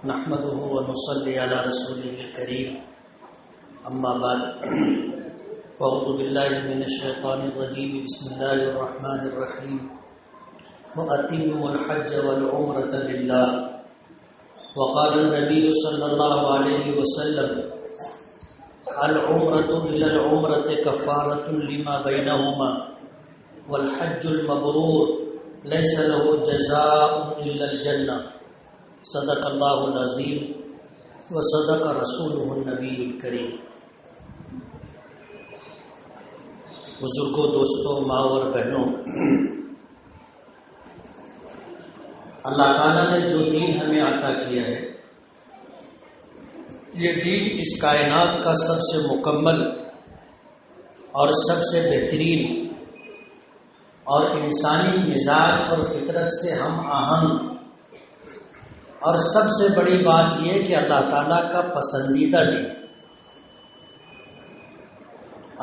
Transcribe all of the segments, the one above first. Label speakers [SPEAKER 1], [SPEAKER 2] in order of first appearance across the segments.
[SPEAKER 1] نحمده ونصلي على رسوله الكريم اما بعد فاعوذ بالله من الشيطان الرجيم بسم الله الرحمن الرحيم وأتموا الحج والعمرة لله وقال النبي صلى الله عليه وسلم العمرة إلى العمرة كفارة لما بينهما والحج المبرور ليس له جزاء إلا الجنة صدق اللہ العظیم وصدق رسولہ النبی الکریم۔ بزرگوں، دوستوں، ماں اور بہنوں، اللہ تعالیٰ نے جو دین ہمیں عطا کیا ہے، یہ دین اس کائنات کا سب سے مکمل اور سب سے بہترین اور انسانی مزاج اور فطرت سے ہم آہنگ، اور سب سے بڑی بات یہ کہ اللہ تعالیٰ کا پسندیدہ دین۔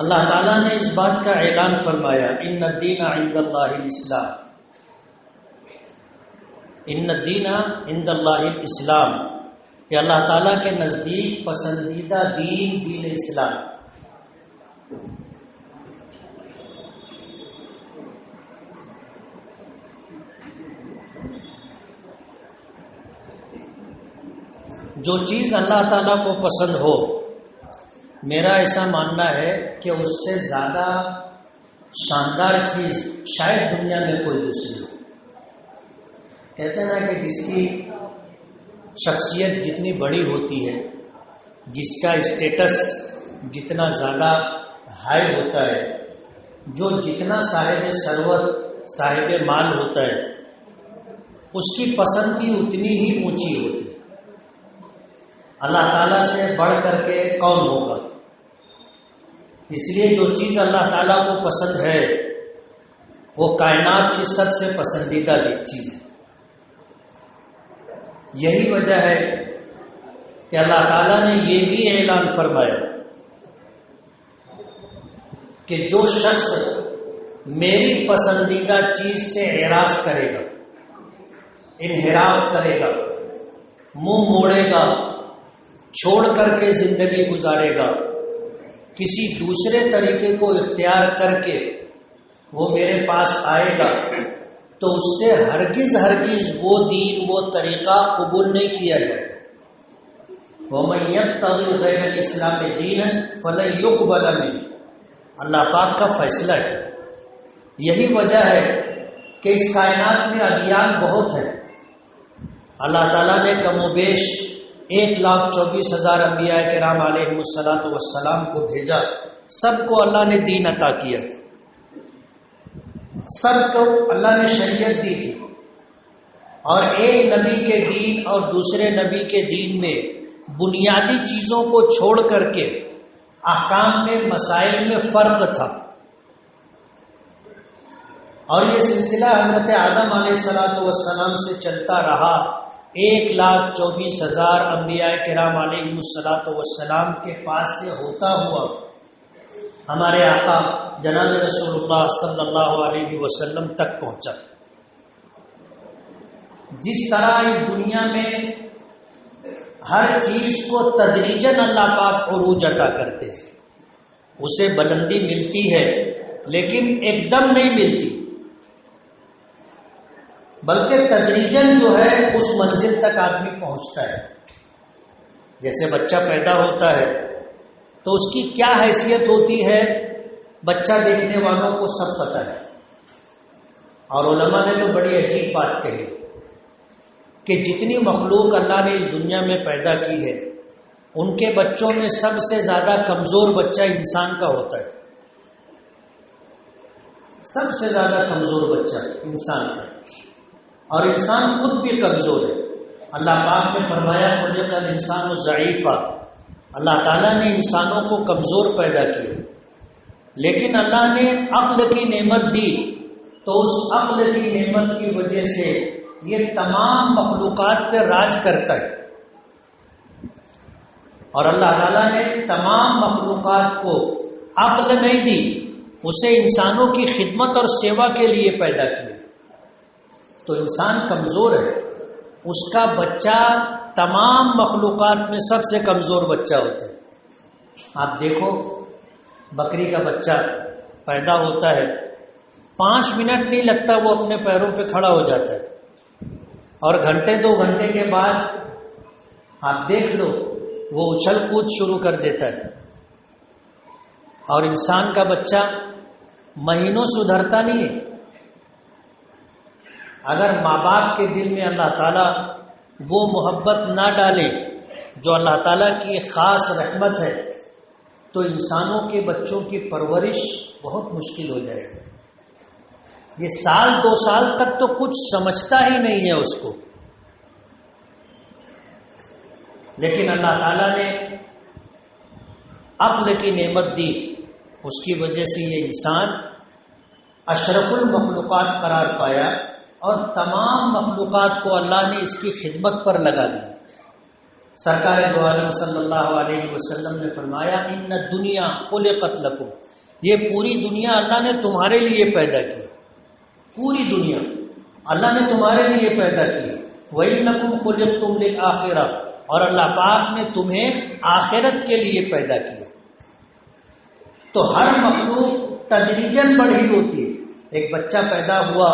[SPEAKER 1] اللہ تعالیٰ نے اس بات کا اعلان فرمایا، ان الدین عند اللہ الاسلام، ان الدین عند اللہ الاسلام، کہ اللہ تعالیٰ کے نزدیک پسندیدہ دین دین اسلام۔ جو چیز اللہ تعالیٰ کو پسند ہو، میرا ایسا ماننا ہے کہ اس سے زیادہ شاندار چیز شاید دنیا میں کوئی دوسری ہو۔ کہتے ہیں نا کہ جس کی شخصیت جتنی بڑی ہوتی ہے، جس کا اسٹیٹس جتنا زیادہ ہائی ہوتا ہے، جو جتنا صاحب ثروت صاحب مال ہوتا ہے، اس کی پسند بھی اتنی ہی اونچی ہوتی ہے۔ اللہ تعالیٰ سے بڑھ کر کے کون ہوگا؟ اس لیے جو چیز اللہ تعالیٰ کو پسند ہے وہ کائنات کی سب سے پسندیدہ چیز ہے۔ یہی وجہ ہے کہ اللہ تعالیٰ نے یہ بھی اعلان فرمایا کہ جو شخص میری پسندیدہ چیز سے اعراض کرے گا، انحراف کرے گا، منہ موڑے گا، چھوڑ کر کے زندگی گزارے گا، کسی دوسرے طریقے کو اختیار کر کے وہ میرے پاس آئے گا، تو اس سے ہرگز وہ دین، وہ طریقہ قبول نہیں کیا جائے گا۔ وَمَن يَبْتَغِ غَيْرَ الْإِسْلَامِ دِينًا فَلَن يُقْبَلَ مِنْهُ، اللہ پاک کا فیصلہ ہے۔ یہی وجہ ہے کہ اس کائنات میں ادیان بہت ہیں۔ اللہ تعالیٰ نے کم و بیش 1,24,000 انبیاء کرام علیہم السلام کو بھیجا، سب کو اللہ نے دین عطا کیا تھا، سب کو اللہ نے شریعت دی تھی، اور ایک نبی کے دین اور دوسرے نبی کے دین میں بنیادی چیزوں کو چھوڑ کر کے احکام میں، مسائل میں فرق تھا۔ اور یہ سلسلہ حضرت آدم علیہ السلام سے چلتا رہا۔ 1,24,000 انبیاء کرام علیہم السلام کے پاس سے ہوتا ہوا ہمارے آقا جناب رسول اللہ صلی اللہ علیہ وسلم تک پہنچا۔ جس طرح اس دنیا میں ہر چیز کو تدریجاً اللہ پاک عروج عطا کرتے ہیں، اسے بلندی ملتی ہے لیکن ایک دم نہیں ملتی، بلکہ تدریجاً جو ہے اس منزل تک آدمی پہنچتا ہے۔ جیسے بچہ پیدا ہوتا ہے تو اس کی کیا حیثیت ہوتی ہے، بچہ دیکھنے والوں کو سب پتہ ہے۔ اور علماء نے تو بڑی عجیب بات کہی کہ جتنی مخلوق اللہ نے اس دنیا میں پیدا کی ہے، ان کے بچوں میں سب سے زیادہ کمزور بچہ انسان کا ہوتا ہے۔ سب سے زیادہ کمزور بچہ انسان کا، اور انسان خود بھی کمزور ہے۔ اللہ پاک نے فرمایا خلق الانسان ضعیفا، اللہ تعالیٰ نے انسانوں کو کمزور پیدا کیا، لیکن اللہ نے عقل کی نعمت دی، تو اس عقل کی نعمت کی وجہ سے یہ تمام مخلوقات پہ راج کرتا ہے۔ اور اللہ تعالیٰ نے تمام مخلوقات کو عقل نہیں دی، اسے انسانوں کی خدمت اور سیوا کے لیے پیدا کیا۔ تو انسان کمزور ہے، اس کا بچہ تمام مخلوقات میں سب سے کمزور بچہ ہوتا ہے. آپ دیکھو بکری کا بچہ پیدا ہوتا ہے، 5 منٹ نہیں لگتا وہ اپنے پیروں پہ کھڑا ہو جاتا ہے، اور گھنٹے 2 گھنٹے کے بعد آپ دیکھ لو وہ اچھل کود شروع کر دیتا ہے. اور انسان کا بچہ مہینوں سدھرتا نہیں ہے. اگر ماں باپ کے دل میں اللہ تعالیٰ وہ محبت نہ ڈالے جو اللہ تعالیٰ کی خاص رحمت ہے، تو انسانوں کے بچوں کی پرورش بہت مشکل ہو جائے گی. یہ 1-2 سال تک تو کچھ سمجھتا ہی نہیں ہے اس کو، لیکن اللہ تعالیٰ نے عقل کی نعمت دی، اس کی وجہ سے یہ انسان اشرف المخلوقات قرار پایا، اور تمام مخلوقات کو اللہ نے اس کی خدمت پر لگا دیا. سرکار دو عالم صلی اللہ علیہ وسلم نے فرمایا ان الدنیا خلقت لکم، یہ پوری دنیا اللہ نے تمہارے لیے پیدا کی. پوری دنیا اللہ نے تمہارے لیے پیدا کی. وَإِنَّكُمْ خُلِقْتُمْ لِلْآخِرَةِ، اور اللہ پاک نے تمہیں آخرت کے لیے پیدا کیا. تو ہر مخلوق تدریجاً بڑھی ہوتی ہے. ایک بچہ پیدا ہوا،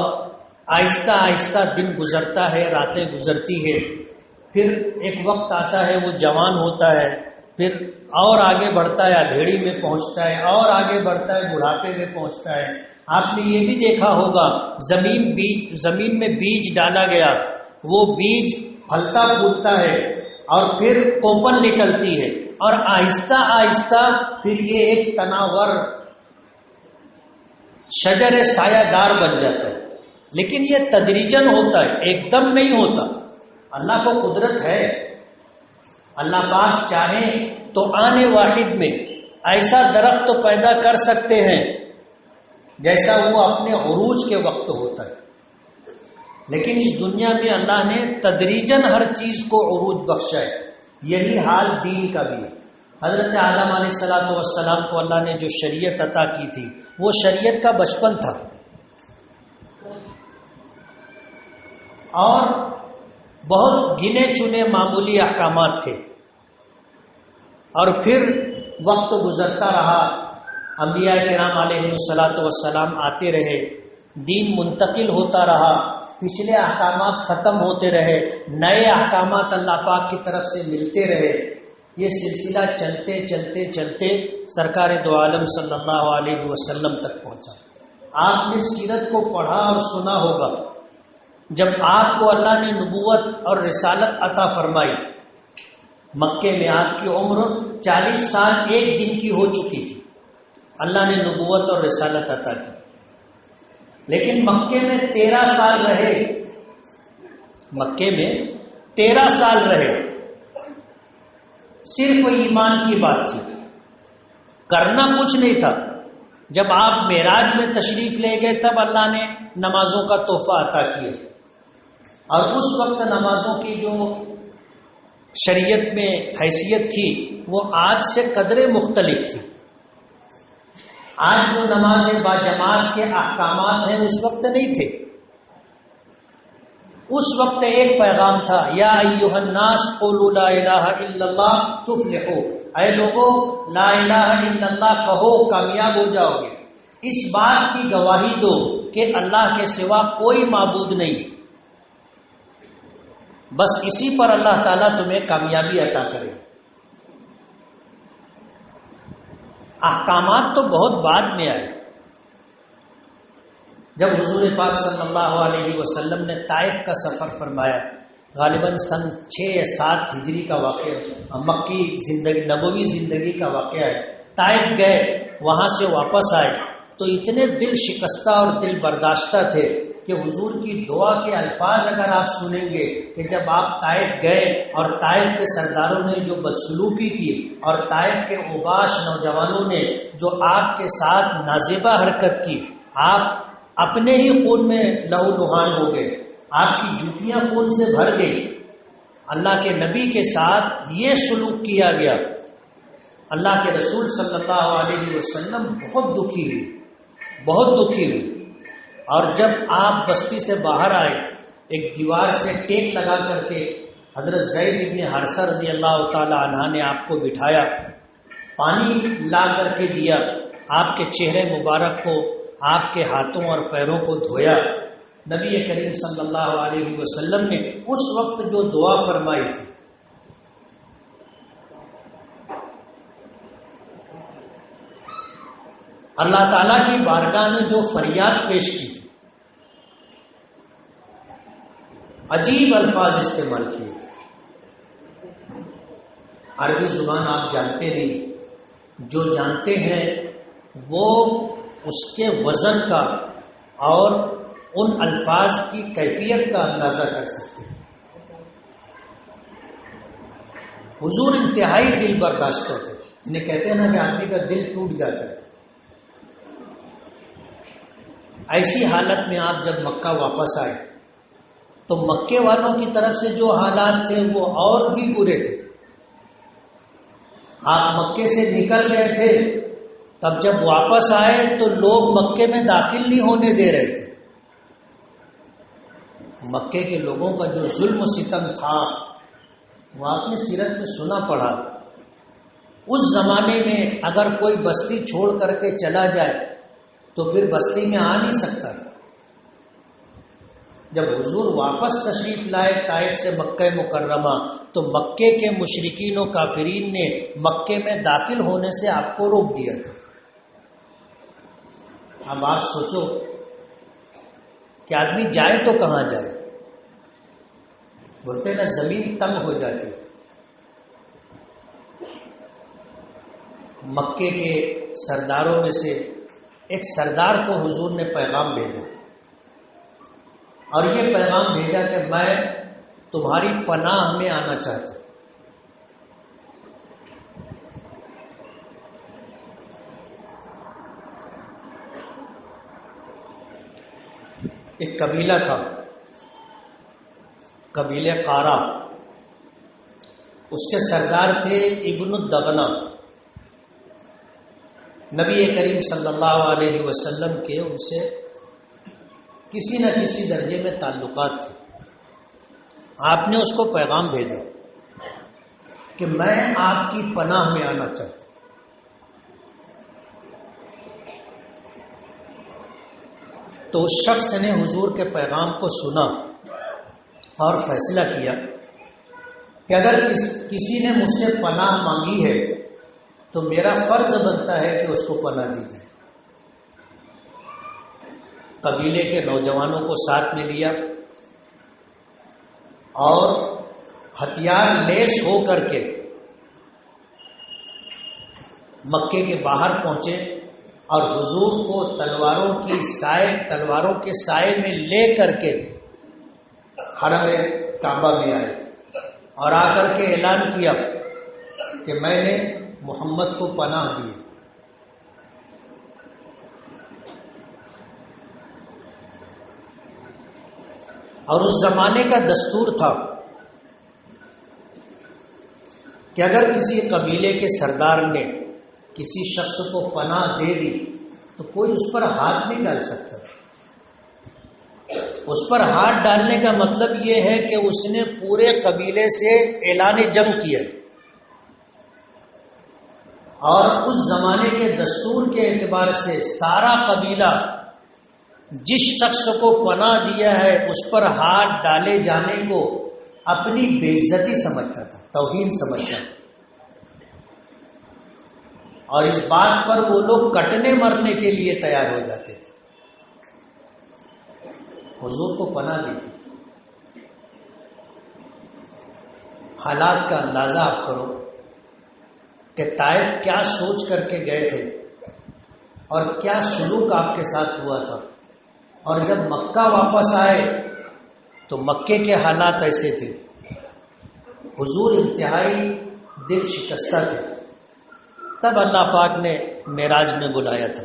[SPEAKER 1] آہستہ آہستہ دن گزرتا ہے، راتیں گزرتی ہے، پھر ایک وقت آتا ہے وہ جوان ہوتا ہے، پھر اور آگے بڑھتا ہے، ادھیڑی میں پہنچتا ہے، اور آگے بڑھتا ہے، بڑھاپے میں پہنچتا ہے. آپ نے یہ بھی دیکھا ہوگا زمین میں بیج ڈالا گیا، وہ بیج پھلتا پھولتا ہے اور پھر کوپل نکلتی ہے، اور آہستہ آہستہ پھر یہ ایک تناور شجر سایہ دار بن جاتا ہے. لیکن یہ تدریجاً ہوتا ہے، ایک دم نہیں ہوتا. اللہ کو قدرت ہے، اللہ پاک چاہیں تو آنے واحد میں ایسا درخت پیدا کر سکتے ہیں جیسا وہ اپنے عروج کے وقت ہوتا ہے. لیکن اس دنیا میں اللہ نے تدریجاً ہر چیز کو عروج بخشا ہے. یہی حال دین کا بھی ہے. حضرت آدم علیہ السلام کو اللہ نے جو شریعت عطا کی تھی وہ شریعت کا بچپن تھا، اور بہت گنے چنے معمولی احکامات تھے. اور پھر وقت گزرتا رہا، انبیاء کرام علیہ السلام آتے رہے، دین منتقل ہوتا رہا، پچھلے احکامات ختم ہوتے رہے، نئے احکامات اللہ پاک کی طرف سے ملتے رہے. یہ سلسلہ چلتے چلتے چلتے سرکار دو عالم صلی اللہ علیہ وسلم تک پہنچا. آپ نے سیرت کو پڑھا اور سنا ہوگا. جب آپ کو اللہ نے نبوت اور رسالت عطا فرمائی، مکے میں آپ کی عمر 40 سال 1 دن کی ہو چکی تھی. اللہ نے نبوت اور رسالت عطا کی، لیکن مکے میں 13 سال رہے. مکے میں 13 سال رہے. صرف ایمان کی بات تھی، کرنا کچھ نہیں تھا. جب آپ معراج میں تشریف لے گئے تب اللہ نے نمازوں کا تحفہ عطا کیا، اور اس وقت نمازوں کی جو شریعت میں حیثیت تھی وہ آج سے قدرے مختلف تھی. آج جو نماز با جماعت کے احکامات ہیں اس وقت نہیں تھے. اس وقت ایک پیغام تھا، یا ایھا الناس قولوا لا الہ الا اللہ تفلحوا، اے لوگو لا الہ الا اللہ کہو کامیاب ہو جاؤ گے. اس بات کی گواہی دو کہ اللہ کے سوا کوئی معبود نہیں، بس اسی پر اللہ تعالیٰ تمہیں کامیابی عطا کرے. احکامات تو بہت بعد میں آئے. جب حضور پاک صلی اللہ علیہ وسلم نے طائف کا سفر فرمایا، غالباً سن 6 یا 7 ہجری کا واقعہ، مکی زندگی نبوی زندگی کا واقعہ ہے. طائف گئے، وہاں سے واپس آئے تو اتنے دل شکستہ اور دل برداشتہ تھے کہ حضور کی دعا کے الفاظ اگر آپ سنیں گے کہ جب آپ طائف گئے اور طائف کے سرداروں نے جو بدسلوکی کی اور طائف کے اوباش نوجوانوں نے جو آپ کے ساتھ نازیبہ حرکت کی، آپ اپنے ہی خون میں لہو لہان ہو گئے، آپ کی جوتیاں خون سے بھر گئی. اللہ کے نبی کے ساتھ یہ سلوک کیا گیا. اللہ کے رسول صلی اللہ علیہ وسلم بہت دکھی ہوئی. اور جب آپ بستی سے باہر آئے ایک دیوار سے ٹیک لگا کر کے حضرت زید بن حارثہ رضی اللہ تعالی عنہ نے آپ کو بٹھایا، پانی لا کر کے دیا، آپ کے چہرے مبارک کو، آپ کے ہاتھوں اور پیروں کو دھویا۔ نبی کریم صلی اللہ علیہ وسلم نے اس وقت جو دعا فرمائی تھی، اللہ تعالیٰ کی بارگاہ میں جو فریاد پیش کی تھی، عجیب الفاظ استعمال کیے تھے۔ عربی زبان آپ جانتے نہیں، جو جانتے ہیں وہ اس کے وزن کا اور ان الفاظ کی کیفیت کا اندازہ کر سکتے ہیں۔ حضور انتہائی دل برداشتہ تھے، انہیں کہتے ہیں نا کہ آدمی کا دل ٹوٹ جاتا ہے۔ ایسی حالت میں آپ جب مکہ واپس آئے تو مکے والوں کی طرف سے جو حالات تھے وہ اور بھی برے تھے۔ آپ مکے سے نکل گئے تھے، تب جب واپس آئے تو لوگ مکے میں داخل نہیں ہونے دے رہے تھے۔ مکے کے لوگوں کا جو ظلم و ستم تھا وہ آپ نے سیرت میں سنا پڑھا۔ اس زمانے میں اگر کوئی بستی چھوڑ کر کے چلا جائے تو پھر بستی میں آ نہیں سکتا تھا۔ جب حضور واپس تشریف لائے طائف سے مکہ مکرمہ تو مکے کے مشرکین و کافرین نے مکے میں داخل ہونے سے آپ کو روک دیا تھا۔ اب آپ سوچو کہ آدمی جائے تو کہاں جائے؟ بولتے نا زمین تنگ ہو جاتی۔ مکے کے سرداروں میں سے ایک سردار کو حضور نے پیغام بھیجا، اور یہ پیغام بھیجا کہ میں تمہاری پناہ میں آنا چاہتا ہوں۔ ایک قبیلہ تھا، قبیلہ قارا، اس کے سردار تھے ابن الدغنہ۔ نبی کریم صلی اللہ علیہ وسلم کے ان سے کسی نہ کسی درجے میں تعلقات تھے۔ آپ نے اس کو پیغام بھیجا کہ میں آپ کی پناہ میں آنا چاہتا ہوں۔ تو اس شخص نے حضور کے پیغام کو سنا اور فیصلہ کیا کہ اگر کسی نے مجھ سے پناہ مانگی ہے تو میرا فرض بنتا ہے کہ اس کو پناہ دی جائے۔ قبیلے کے نوجوانوں کو ساتھ میں لیا اور ہتھیار لیس ہو کر کے مکے کے باہر پہنچے اور حضور کو تلواروں کے سائے میں لے کر کے حرم کعبہ میں آئے اور آ کر کے اعلان کیا کہ میں نے محمد کو پناہ دی۔ اور اس زمانے کا دستور تھا کہ اگر کسی قبیلے کے سردار نے کسی شخص کو پناہ دے دی تو کوئی اس پر ہاتھ نہیں ڈال سکتا۔ اس پر ہاتھ ڈالنے کا مطلب یہ ہے کہ اس نے پورے قبیلے سے اعلان جنگ کیا، اور اس زمانے کے دستور کے اعتبار سے سارا قبیلہ جس شخص کو پناہ دیا ہے اس پر ہاتھ ڈالے جانے کو اپنی بے عزتی سمجھتا تھا، توہین سمجھتا تھا، اور اس بات پر وہ لوگ کٹنے مرنے کے لیے تیار ہو جاتے تھے۔ حضور کو پناہ دی تھی۔ حالات کا اندازہ آپ کرو کہ طائف کیا سوچ کر کے گئے تھے اور کیا سلوک آپ کے ساتھ ہوا تھا، اور جب مکہ واپس آئے تو مکے کے حالات ایسے تھے۔ حضور انتہائی دل شکستہ تھے۔ تب اللہ پاک نے معراج میں بلایا تھا،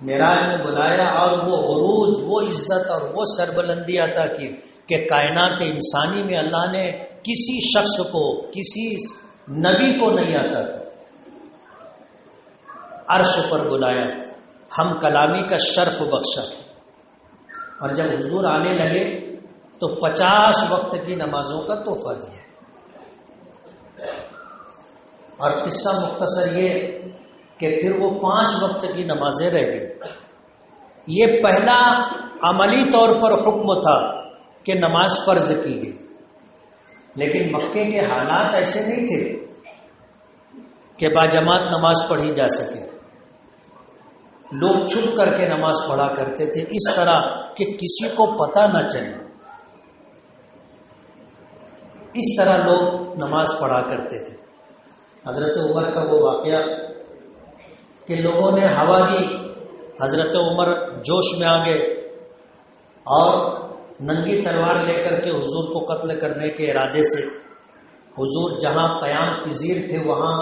[SPEAKER 1] معراج میں بلایا اور وہ عروج، وہ عزت اور وہ سربلندی عطا کی کہ کائنات انسانی میں اللہ نے کسی شخص کو، کسی نبی کو نہیں آتا، عرش پر بلایا، ہم کلامی کا شرف بخشا۔ اور جب حضور آنے لگے تو 50 وقت کی نمازوں کا تحفہ دیا. اور قصہ مختصر یہ کہ پھر وہ 5 وقت کی نمازیں رہ گئی. یہ پہلا عملی طور پر حکم تھا کہ نماز فرض کی گئی، لیکن مکے کے حالات ایسے نہیں تھے کہ باجماعت نماز پڑھی جا سکے. لوگ چھپ کر کے نماز پڑھا کرتے تھے، اس طرح کہ کسی کو پتہ نہ چلے. اس طرح لوگ نماز پڑھا کرتے تھے. حضرت عمر کا وہ واقعہ کہ لوگوں نے ہوا دی، حضرت عمر جوش میں آ گئے اور ننگی تلوار لے کر کے حضور کو قتل کرنے کے ارادے سے حضور جہاں قیام پذیر تھے وہاں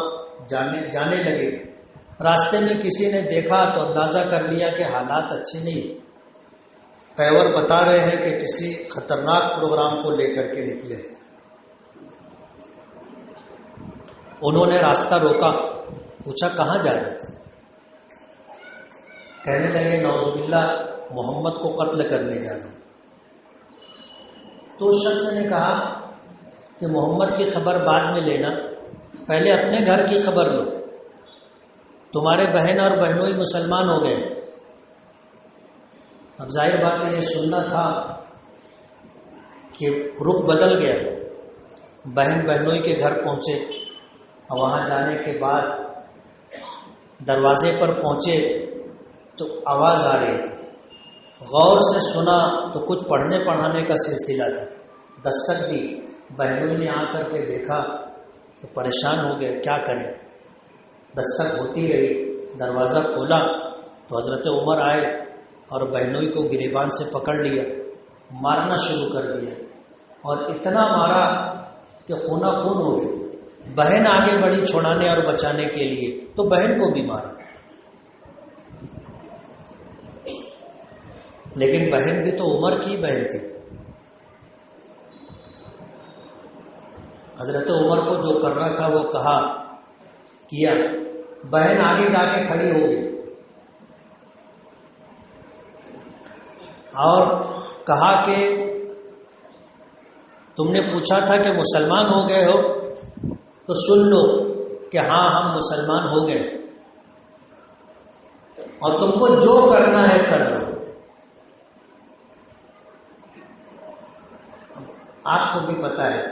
[SPEAKER 1] جانے لگے. راستے میں کسی نے دیکھا تو اندازہ کر لیا کہ حالات اچھے نہیں. تیور بتا رہے ہیں کہ کسی خطرناک پروگرام کو لے کر کے نکلے. انہوں نے راستہ روکا، پوچھا کہاں جا رہے تھے؟ کہنے لگے نعوذ باللہ محمد کو قتل کرنے جا رہا ہوں. تو اس شخص نے کہا کہ محمد کی خبر بعد میں لینا، پہلے اپنے گھر کی خبر لو. تمہارے بہن اور بہنوئی مسلمان ہو گئے. اب ظاہر بات ہے یہ سننا تھا کہ رخ بدل گیا. بہن بہنوئی کے گھر پہنچے اور وہاں جانے کے بعد دروازے پر پہنچے تو آواز آ رہی تھی. غور سے سنا تو کچھ پڑھنے پڑھانے کا سلسلہ تھا. دستک دی، بہنوئی نے آ کر کے دیکھا تو پریشان ہو گئے، کیا کریں. دستک ہوتی رہی، دروازہ کھولا تو حضرت عمر آئے اور بہنوئی کو گریبان سے پکڑ لیا، مارنا شروع کر دیا اور اتنا مارا کہ خونہ خون ہو گئے. بہن آگے بڑھی چھڑانے اور بچانے کے لیے تو بہن کو بھی مارا، لیکن بہن بھی تو عمر کی بہن تھی. حضرت عمر کو جو کرنا تھا وہ کیا. بہن آگے جا کے کھڑی ہو گئی اور کہا کہ تم نے پوچھا تھا کہ مسلمان ہو گئے ہو تو سن لو کہ ہاں ہم مسلمان ہو گئے اور تم کو جو کرنا ہے کر لو. آپ کو بھی پتا ہے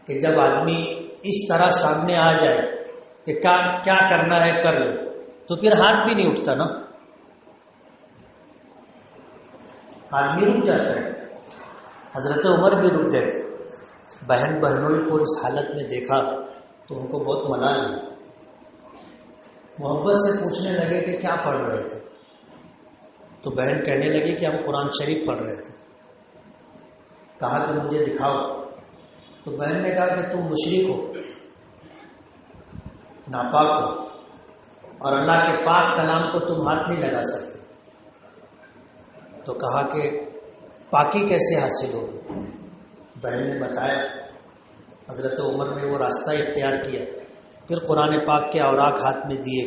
[SPEAKER 1] کہ جب آدمی اس طرح سامنے آ جائے کہ کیا کرنا ہے کر لو تو پھر ہاتھ بھی نہیں اٹھتا نا، آدمی رک جاتا ہے. حضرت عمر بھی رک گئے. بہن بہنوئی کو اس حالت میں دیکھا تو ان کو بہت ملال ہوئی. محبت سے پوچھنے لگے کہ کیا پڑھ رہے تھے؟ تو بہن کہنے لگی کہ ہم قرآن شریف پڑھ رہے تھے. کہا کہ مجھے دکھاؤ. تو بہن نے کہا کہ تم مشرک ہو، ناپاک ہو اور اللہ کے پاک کلام کو تم ہاتھ نہیں لگا سکتے. تو کہا کہ پاکی کیسے حاصل ہوگی؟ بہن نے بتایا. حضرت عمر نے وہ راستہ اختیار کیا. پھر قرآن پاک کے اوراق ہاتھ میں دیے،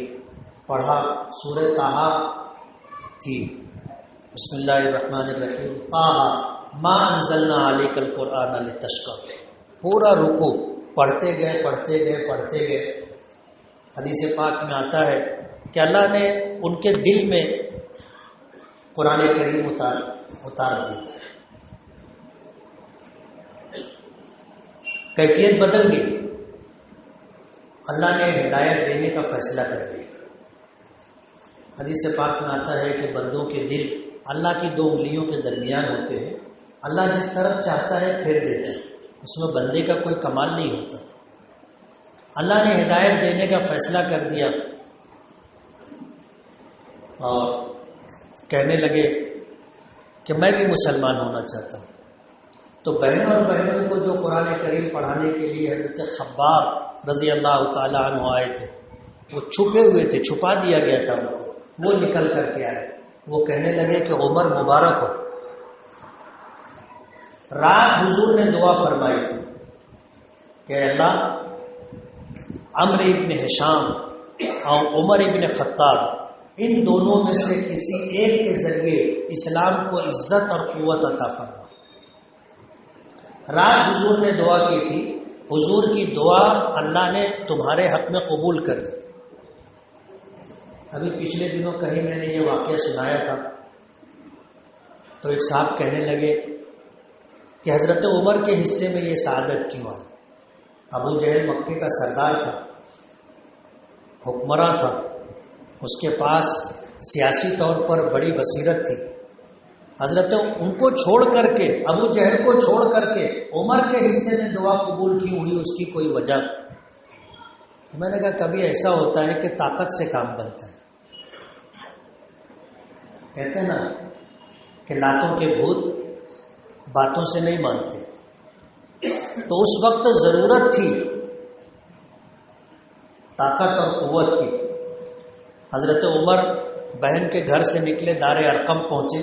[SPEAKER 1] پڑھا. سورہ طٰہٰ تھی. بسم اللہ الرحمن الرحیم. طٰہٰ ما انزلنا علیک القرآن لتشقی. پورا رکوع پڑھتے گئے. حدیث پاک میں آتا ہے کہ اللہ نے ان کے دل میں قرآن کریم اتار دی. کیفیت بدل گئی. اللہ نے ہدایت دینے کا فیصلہ کر دیا. حدیث پاک میں آتا ہے کہ بندوں کے دل اللہ کی 2 انگلیوں کے درمیان ہوتے ہیں. اللہ جس طرف چاہتا ہے پھیر دیتا ہے، اس میں بندے کا کوئی کمال نہیں ہوتا. اللہ نے ہدایت دینے کا فیصلہ کر دیا اور کہنے لگے کہ میں بھی مسلمان ہونا چاہتا ہوں. تو بہنوں اور بہنوں کو جو قرآن کریم پڑھانے کے لیے حضرت خباب رضی اللہ تعالیٰ عنہ آئے تھے، وہ چھپے ہوئے تھے، چھپا دیا گیا تھا ان کو. وہ نکل کر کے آئے. وہ کہنے لگے کہ عمر مبارک ہو. رات حضور نے دعا فرمائی تھی کہ اللہ عمرو ابن ہشام اور عمر ابن خطاب ان دونوں میں سے کسی ایک کے ذریعے اسلام کو عزت اور قوت عطا فرما۔ رات حضور نے دعا کی تھی، حضور کی دعا اللہ نے تمہارے حق میں قبول کر لی۔ ابھی پچھلے دنوں کہیں میں نے یہ واقعہ سنایا تھا، تو ایک صاحب کہنے لگے کہ حضرت عمر کے حصے میں یہ سعادت کیوں آئی؟ ابو جہل مکے کا سردار تھا، حکمراں تھا، اس کے پاس سیاسی طور پر بڑی بصیرت تھی۔ حضرت ان کو چھوڑ کر کے، ابو جہل کو چھوڑ کر کے عمر کے حصے میں دعا قبول کی ہوئی، اس کی کوئی وجہ؟ تو میں نے کہا کبھی ایسا ہوتا ہے کہ طاقت سے کام بنتا ہے۔ کہتے ہیں نا کہ لاتوں کے بھوت باتوں سے نہیں مانتے، تو اس وقت ضرورت تھی طاقت اور قوت کی۔ حضرت عمر بہن کے گھر سے نکلے، دار ارقم پہنچے،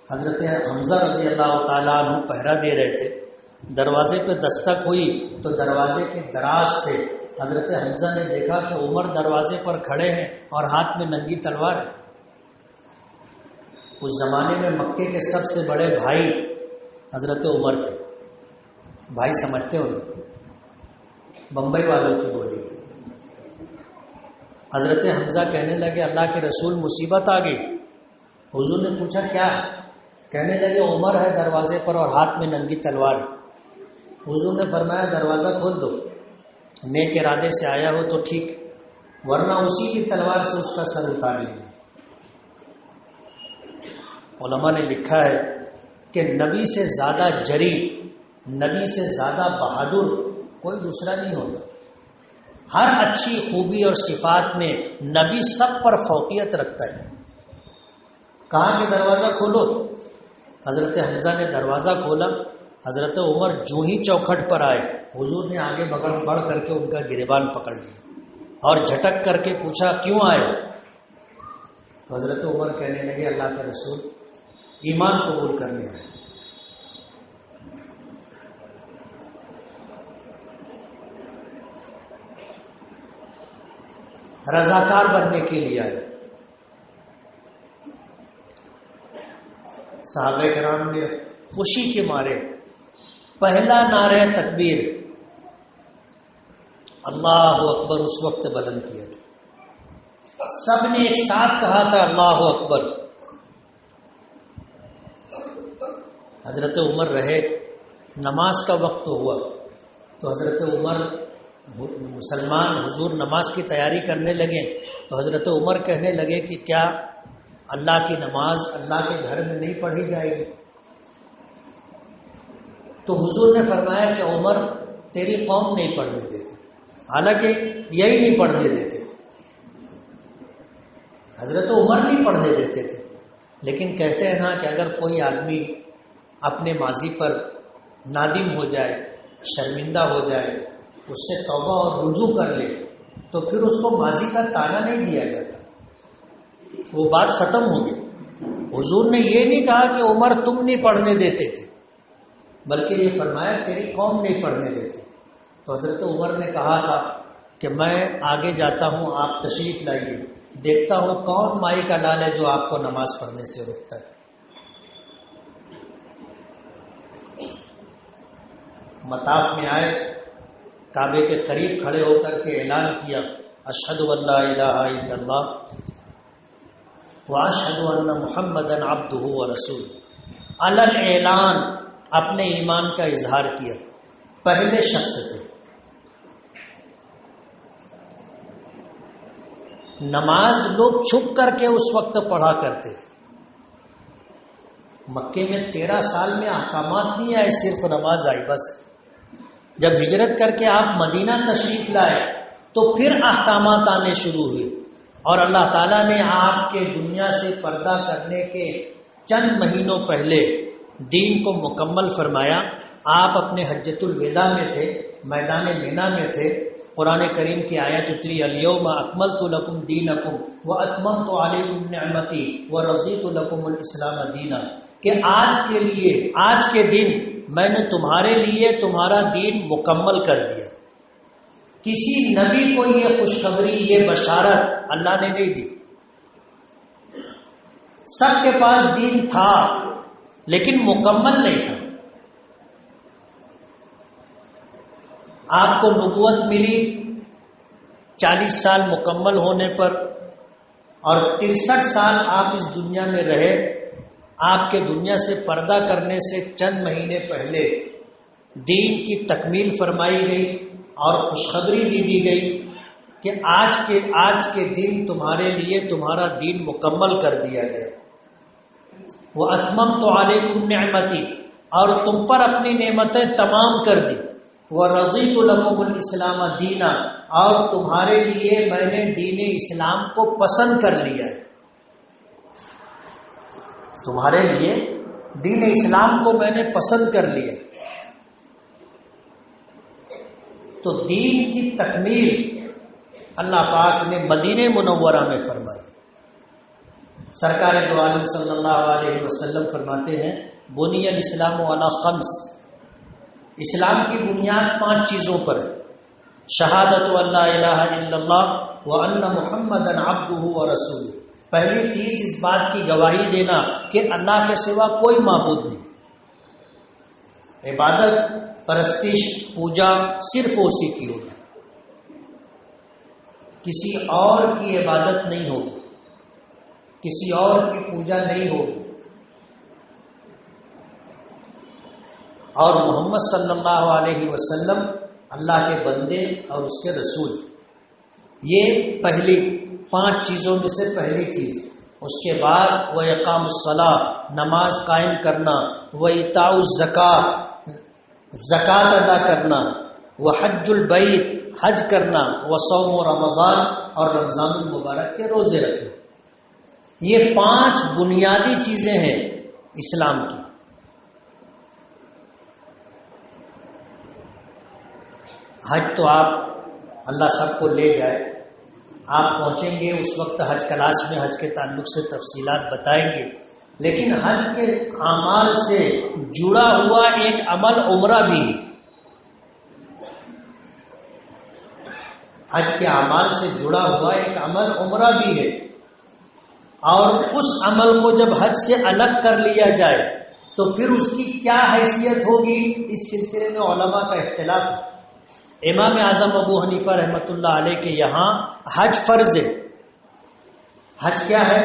[SPEAKER 1] حضرت حمزہ رضی اللہ تعالیٰ عنہ پہرا دے رہے تھے۔ دروازے پہ دستک ہوئی تو دروازے کے دراز سے حضرت حمزہ نے دیکھا کہ عمر دروازے پر کھڑے ہیں اور ہاتھ میں ننگی تلوار ہے۔ اس زمانے میں مکے کے سب سے بڑے بھائی حضرت عمر تھے۔ بھائی سمجھتے ہو نا، بمبئی والوں کی بولی۔ حضرت حمزہ کہنے لگے اللہ کے رسول مصیبت آ گئی۔ حضور نے پوچھا کیا؟ کہنے لگے عمر ہے دروازے پر اور ہاتھ میں ننگی تلوار ہے۔ حضور نے فرمایا دروازہ کھول دو، نیک ارادے سے آیا ہو تو ٹھیک، ورنہ اسی کی تلوار سے اس کا سر اتار لیں گے۔ علماء نے لکھا ہے کہ نبی سے زیادہ جری، نبی سے زیادہ بہادر کوئی دوسرا نہیں ہوتا۔ ہر اچھی خوبی اور صفات میں نبی سب پر فوقیت رکھتا ہے۔ کہا کہ دروازہ کھولو۔ حضرت حمزہ نے دروازہ کھولا۔ حضرت عمر جو ہی چوکھٹ پر آئے، حضور نے آگے بڑھ کر کے ان کا گریبان پکڑ لیا اور جھٹک کر کے پوچھا کیوں آئے؟ تو حضرت عمر کہنے لگے اللہ کے رسول ایمان قبول کرنے آئے۔ رضاکار بننے کے لیے آئے۔ صحابہ کرام نے خوشی کے مارے پہلا نعرہ تکبیر اللہ اکبر اس وقت بلند کیا تھا۔ سب نے ایک ساتھ کہا تھا اللہ اکبر۔ حضرت عمر رہے، نماز کا وقت ہوا تو حضرت عمر مسلمان حضور نماز کی تیاری کرنے لگے تو حضرت عمر کہنے لگے کہ کیا اللہ کی نماز اللہ کے گھر میں نہیں پڑھی جائے گی؟ تو حضور نے فرمایا کہ عمر تیری قوم نہیں پڑھنے دیتی، حالانکہ یہی نہیں پڑھنے دیتے تھے، حضرت عمر نہیں پڑھنے دیتے تھے، لیکن کہتے ہیں نا کہ اگر کوئی آدمی اپنے ماضی پر نادم ہو جائے، شرمندہ ہو جائے، اس سے توبہ اور رجوع کر لے تو پھر اس کو ماضی کا تانا نہیں دیا جاتا، وہ بات ختم ہو گئی۔ حضور نے یہ نہیں کہا کہ عمر تم نہیں پڑھنے دیتے تھے، بلکہ یہ فرمایا تیری قوم نہیں پڑھنے دیتے۔ تو حضرت عمر نے کہا تھا کہ میں آگے جاتا ہوں، آپ تشریف لائیے، دیکھتا ہوں کون مائی کا لال ہے جو آپ کو نماز پڑھنے سے روکتا ہے۔ مطاف میں آئے، کعبے کے قریب کھڑے ہو کر کے اعلان کیا اشہد ان لا الہ الا اللہ واشہد ان محمدً عبدہ ورسولہ۔ علن اعلان اپنے ایمان کا اظہار کیا، پہلے شخص تھے۔ نماز لوگ چھپ کر کے اس وقت پڑھا کرتے تھے۔ مکے میں 13 سال میں احکامات نہیں آئے، صرف نماز آئی بس۔ جب ہجرت کر کے آپ مدینہ تشریف لائے تو پھر احکامات آنے شروع ہوئے، اور اللہ تعالیٰ نے آپ کے دنیا سے پردہ کرنے کے چند مہینوں پہلے دین کو مکمل فرمایا۔ آپ اپنے حجۃ الوداع میں تھے، میدان مینا میں تھے، قرآن کریم کی آیت اتری الیوم اکملت لکم دینکم واتممت علیکم نعمتی ورضیت لکم الاسلام دینا، کہ آج کے لیے، آج کے دن میں نے تمہارے لیے تمہارا دین مکمل کر دیا۔ کسی نبی کو یہ خوشخبری، یہ بشارت اللہ نے نہیں دی۔ سب کے پاس دین تھا لیکن مکمل نہیں تھا. آپ کو نبوت ملی 40 سال مکمل ہونے پر، اور 63 سال آپ اس دنیا میں رہے. آپ کے دنیا سے پردہ کرنے سے چند مہینے پہلے دین کی تکمیل فرمائی گئی اور خوشخبری دی گئی کہ آج کے دن تمہارے لیے تمہارا دین مکمل کر دیا گیا. وَأَتْمَمْتُ عَلَيْكُمْ نِعْمَتِي، اور تم پر اپنی نعمتیں تمام کر دی. وَرَضِيتُ لَكُمُ الْإِسْلَامَ دِينًا، اور تمہارے لیے میں نے دین اسلام کو پسند کر لیا ہے. تمہارے لیے دین اسلام کو میں نے پسند کر لیا. تو دین کی تکمیل اللہ پاک نے مدینہ منورہ میں فرمائی. سرکار دو عالم صلی اللہ علیہ وسلم فرماتے ہیں بنی الاسلام علی خمس، اسلام کی بنیاد 5 چیزوں پر ہے. شہادت اللہ الہ الا اللہ وان محمدا عبدہ ورسولہ. پہلی چیز اس بات کی گواہی دینا کہ اللہ کے سوا کوئی معبود نہیں. عبادت، پرستش، پوجا صرف اسی کی ہوگی، کسی اور کی عبادت نہیں ہوگی، کسی اور کی پوجا نہیں ہوگی. اور محمد صلی اللہ علیہ وسلم اللہ کے بندے اور اس کے رسول. یہ پہلی 5 چیزوں میں سے پہلی چیز. اس کے بعد وَإِقَامُ الصَّلَاةِ، نماز قائم کرنا، وَإِيتَاءُ الزَّكَاةِ، زکوٰۃ ادا کرنا، وحج البیت، حج کرنا، وصوم رمضان، اور رمضان المبارک کے روزے رکھنا. یہ 5 بنیادی چیزیں ہیں اسلام کی. حج تو آپ اللہ سب کو لے جائے، آپ پہنچیں گے اس وقت حج کلاس میں حج کے تعلق سے تفصیلات بتائیں گے. لیکن حج کے اعمال سے جڑا ہوا ایک عمل عمرہ بھی ہے. حج کے اعمال سے جڑا ہوا ایک عمل عمرہ بھی ہے. اور اس عمل کو جب حج سے الگ کر لیا جائے تو پھر اس کی کیا حیثیت ہوگی، اس سلسلے میں علماء کا اختلاف ہے. امام اعظم ابو حنیفہ رحمۃ اللہ علیہ کے یہاں حج فرض ہے. حج کیا ہے؟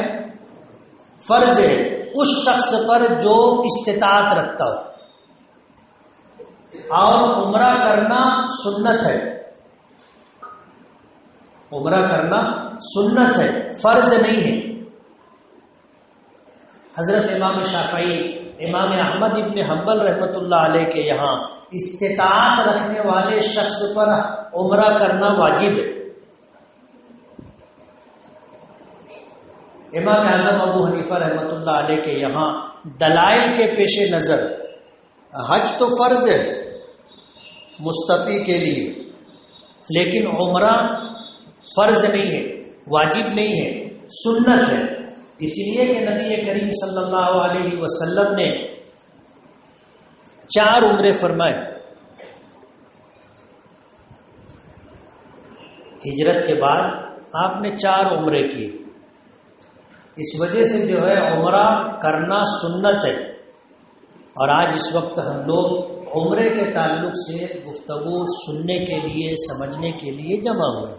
[SPEAKER 1] فرض ہے اس شخص پر جو استطاعت رکھتا ہو، اور عمرہ کرنا سنت ہے. عمرہ کرنا سنت ہے، فرض نہیں ہے. حضرت امام شافعی، امام احمد ابن حنبل رحمۃ اللہ علیہ کے یہاں استطاعت رکھنے والے شخص پر عمرہ کرنا واجب ہے. امام اعظم ابو حنیفہ رحمۃ اللہ علیہ کے یہاں دلائل کے پیش نظر حج تو فرض ہے مستطیع کے لیے، لیکن عمرہ فرض نہیں ہے، واجب نہیں ہے، سنت ہے. اس لیے کہ نبی کریم صلی اللہ علیہ وسلم نے 4 عمرے فرمائے. ہجرت کے بعد آپ نے 4 عمرے کیے. اس وجہ سے جو ہے عمرہ کرنا سنت ہے. اور آج اس وقت ہم لوگ عمرے کے تعلق سے گفتگو سننے کے لیے، سمجھنے کے لیے جمع ہوئے.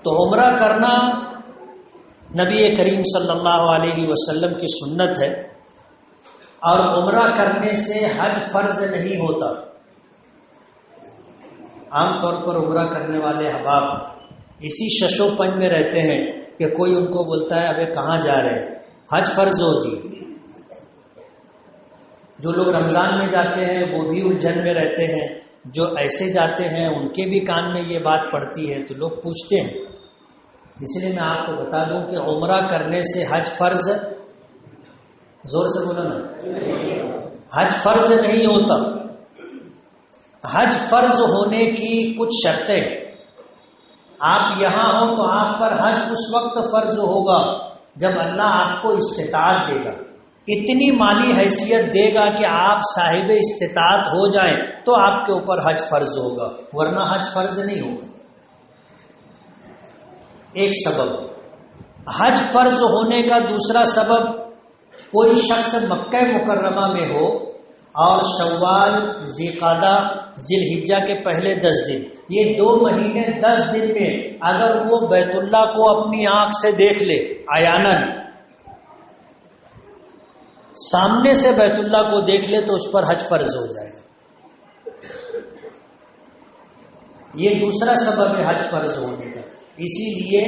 [SPEAKER 1] تو عمرہ کرنا نبی کریم صلی اللہ علیہ وسلم کی سنت ہے، اور عمرہ کرنے سے حج فرض نہیں ہوتا. عام طور پر عمرہ کرنے والے احباب اسی شش و پنج میں رہتے ہیں کہ کوئی ان کو بولتا ہے ابے کہاں جا رہے ہیں، حج فرض ہو جی. جو لوگ رمضان میں جاتے ہیں وہ بھی الجھن میں رہتے ہیں، جو ایسے جاتے ہیں ان کے بھی کان میں یہ بات پڑتی ہے تو لوگ پوچھتے ہیں. اس لیے میں آپ کو بتا دوں کہ عمرہ کرنے سے حج فرض، زور سے بولو نا، حج فرض نہیں ہوتا. حج فرض ہونے کی کچھ شرطیں، آپ یہاں ہوں تو آپ پر حج اس وقت فرض ہوگا جب اللہ آپ کو استطاعت دے گا، اتنی مالی حیثیت دے گا کہ آپ صاحب استطاعت ہو جائیں تو آپ کے اوپر حج فرض ہوگا، ورنہ حج فرض نہیں ہوگا. ایک سبب. حج فرض ہونے کا دوسرا سبب، کوئی شخص مکہ مکرمہ میں ہو اور شوال، ذیقعدہ، ذی الحجہ کے پہلے 10 دن، یہ 2 مہینے 10 دن میں اگر وہ بیت اللہ کو اپنی آنکھ سے دیکھ لے، عیاناً سامنے سے بیت اللہ کو دیکھ لے، تو اس پر حج فرض ہو جائے گا۔ یہ دوسرا سبب ہے حج فرض ہونے کا۔ اسی لیے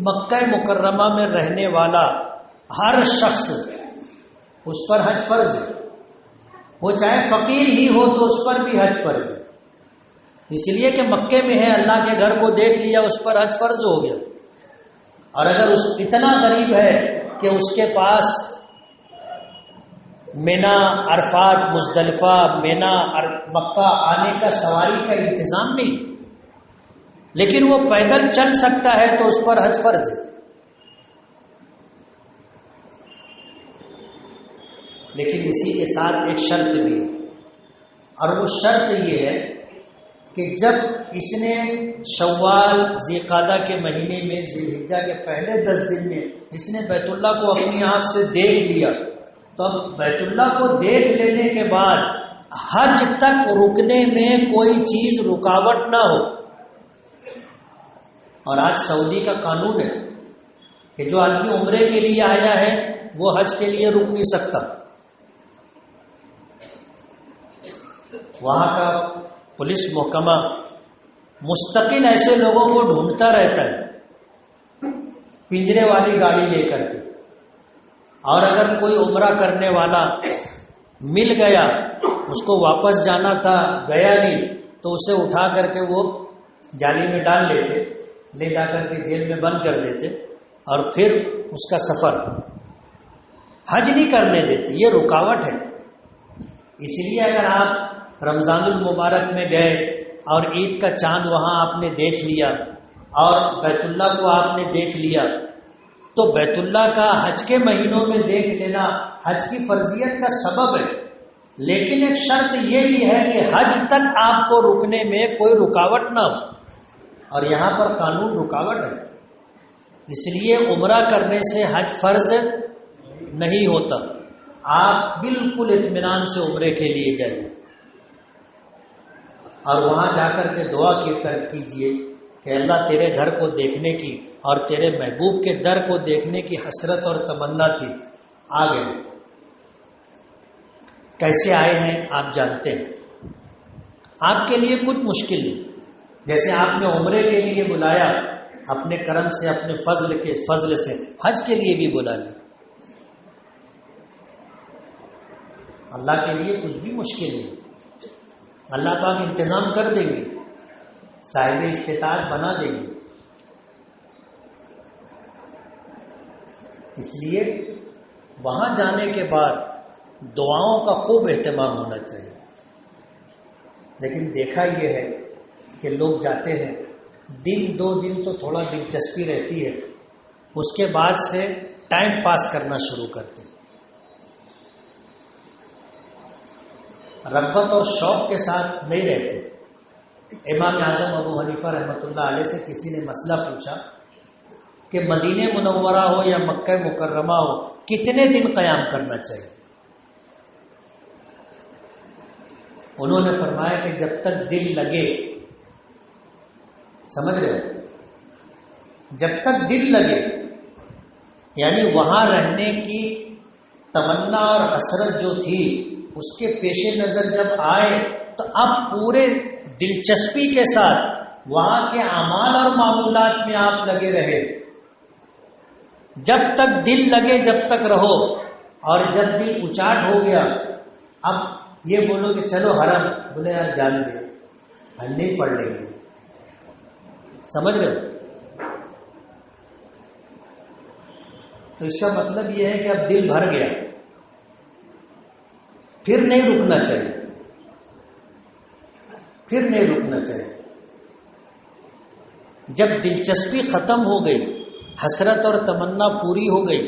[SPEAKER 1] مکہ مکرمہ میں رہنے والا ہر شخص اس پر حج فرض ہے، وہ چاہے فقیر ہی ہو تو اس پر بھی حج فرض ہے، اس لیے کہ مکے میں ہے، اللہ کے گھر کو دیکھ لیا، اس پر حج فرض ہو گیا۔ اور اگر اس اتنا غریب ہے کہ اس کے پاس مینا، عرفات، مزدلفہ، مینا، مکہ آنے کا سواری کا انتظام نہیں، لیکن وہ پیدل چل سکتا ہے تو اس پر حج فرض ہے۔ لیکن اسی کے ساتھ ایک شرط بھی ہے، اور وہ شرط یہ ہے کہ جب اس نے شوال، ذیقعدہ کے مہینے میں، ذی الحجہ کے پہلے 10 دن میں اس نے بیت اللہ کو اپنی آنکھ سے دیکھ لیا، تو اب بیت اللہ کو دیکھ لینے کے بعد حج تک رکنے میں کوئی چیز رکاوٹ نہ ہو۔ اور آج سعودی کا قانون ہے کہ جو آدمی عمرے کے لیے آیا ہے وہ حج کے لیے رک نہیں سکتا۔ وہاں کا پولیس محکمہ مستقل ایسے لوگوں کو ڈھونڈتا رہتا ہے پنجرے والی گاڑی لے کر کے، اور اگر کوئی عمرہ کرنے والا مل گیا، اس کو واپس جانا تھا، گیا نہیں، تو اسے اٹھا کر کے وہ جالی میں ڈال لیتے، لے جا کر کے جیل میں بند کر دیتے، اور پھر اس کا سفر حج نہیں کرنے دیتے۔ یہ رکاوٹ ہے۔ اس لیے اگر آپ رمضان المبارک میں گئے اور عید کا چاند وہاں آپ نے دیکھ لیا اور بیت اللہ کو آپ نے دیکھ لیا، تو بیت اللہ کا حج کے مہینوں میں دیکھ لینا حج کی فرضیت کا سبب ہے، لیکن ایک شرط یہ بھی ہے کہ حج تک آپ کو رکنے میں کوئی رکاوٹ نہ ہو، اور یہاں پر قانون رکاوٹ ہے۔ اس لیے عمرہ کرنے سے حج فرض نہیں ہوتا، آپ بالکل اطمینان سے عمرے کے لیے جائیے، اور وہاں جا کر کے دعا کیجیے کہ اللہ تیرے گھر کو دیکھنے کی اور تیرے محبوب کے در کو دیکھنے کی حسرت اور تمنا تھی، آ گئے۔ کیسے آئے ہیں آپ جانتے ہیں، آپ کے لیے کچھ مشکل نہیں، جیسے آپ نے عمرے کے لیے بلایا، اپنے کرم سے، اپنے فضل سے حج کے لیے بھی بلا لیا۔ اللہ کے لیے کچھ بھی مشکل نہیں، اللہ پاک انتظام کر دیں گے، صاحب استطاعت بنا دیں گے۔ اس لیے وہاں جانے کے بعد دعاؤں کا خوب اہتمام ہونا چاہیے۔ لیکن دیکھا یہ ہے کہ لوگ جاتے ہیں، 1-2 دن تو تھوڑا دلچسپی رہتی ہے، اس کے بعد سے ٹائم پاس کرنا شروع کرتے ہیں، رغبت اور شوق کے ساتھ نہیں رہتے۔ امام اعظم ابو حنیفہ رحمۃ اللہ علیہ سے کسی نے مسئلہ پوچھا کہ مدینہ منورہ ہو یا مکہ مکرمہ ہو، کتنے دن قیام کرنا چاہیے؟ انہوں نے فرمایا کہ جب تک دل لگے، سمجھ رہے ہو، جب تک دل لگے، یعنی وہاں رہنے کی تمنا اور حسرت جو تھی اس کے پیش نظر جب آئے تو اب پورے دلچسپی کے ساتھ وہاں کے اعمال اور معمولات میں آپ لگے رہے۔ جب تک دل لگے جب تک رہو، اور جب دل اچاٹ ہو گیا، اب یہ بولو کہ چلو حرم، بولے یار جان دے، ہم نہیں پڑھ لیں گے، سمجھ رہے ہو؟ تو اس کا مطلب یہ ہے کہ اب دل بھر گیا، پھر نہیں رکنا چاہیے، پھر نہیں رکنا چاہیے۔ جب دلچسپی ختم ہو گئی، حسرت اور تمنا پوری ہو گئی،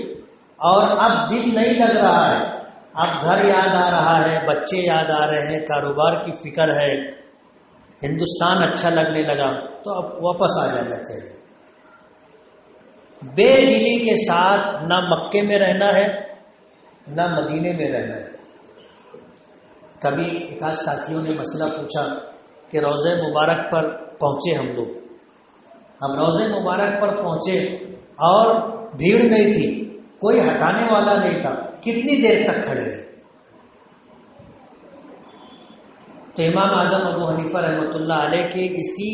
[SPEAKER 1] اور اب دل نہیں لگ رہا ہے، اب گھر یاد آ رہا ہے، بچے یاد آ رہے ہیں، کاروبار کی فکر ہے، ہندوستان اچھا لگنے لگا، تو اب واپس آ جانا چاہیے۔ بے دلی کے ساتھ نہ مکے میں رہنا ہے نہ مدینے میں رہنا ہے۔ کبھی ایک آدھ ساتھیوں نے مسئلہ پوچھا کہ روضہ مبارک پر پہنچے ہم لوگ، ہم روضہ مبارک پر پہنچے اور بھیڑ نہیں تھی، کوئی ہٹانے والا نہیں تھا، کتنی دیر تک کھڑے رہے؟ تو امام اعظم ابو حنیفہ رحمۃ اللہ علیہ کے اسی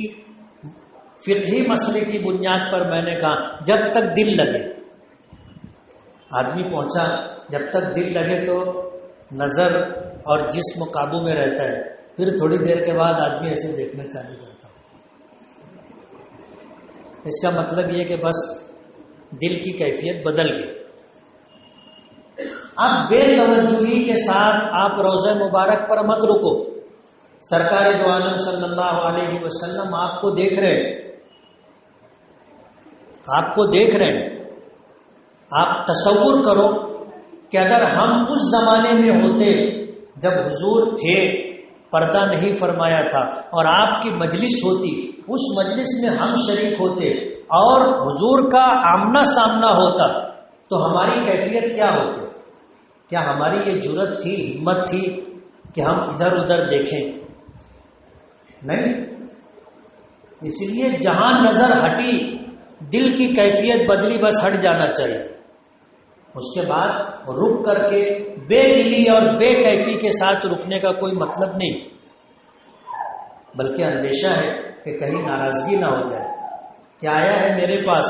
[SPEAKER 1] فقہی مسئلے کی بنیاد پر میں نے کہا جب تک دل لگے، آدمی پہنچا، جب تک دل لگے تو نظر اور جسم قابو میں رہتا ہے، پھر تھوڑی دیر کے بعد آدمی ایسے دیکھنا چالو کرتا ہے۔ اس کا مطلب یہ کہ بس دل کی کیفیت بدل گئی۔ اب بے توجہی کے ساتھ آپ روضہ مبارک پر مت رکو، سرکار دو عالم صلی اللہ علیہ وسلم آپ کو دیکھ رہے ہیں، آپ کو دیکھ رہے ہیں۔ آپ تصور کرو کہ اگر ہم اس زمانے میں ہوتے جب حضور تھے، پردہ نہیں فرمایا تھا، اور آپ کی مجلس ہوتی، اس مجلس میں ہم شریک ہوتے اور حضور کا آمنا سامنا ہوتا، تو ہماری کیفیت کیا ہوتی؟ کیا ہماری یہ جرت تھی، ہمت تھی کہ ہم ادھر ادھر دیکھیں؟ نہیں۔ اس لیے جہاں نظر ہٹی دل کی کیفیت بدلی، بس ہٹ جانا چاہیے۔ اس کے بعد رک کر کے بے دلی اور بے کیفی کے ساتھ رکنے کا کوئی مطلب نہیں، بلکہ اندیشہ ہے کہ کہیں ناراضگی نہ ہو جائے کہ آیا ہے میرے پاس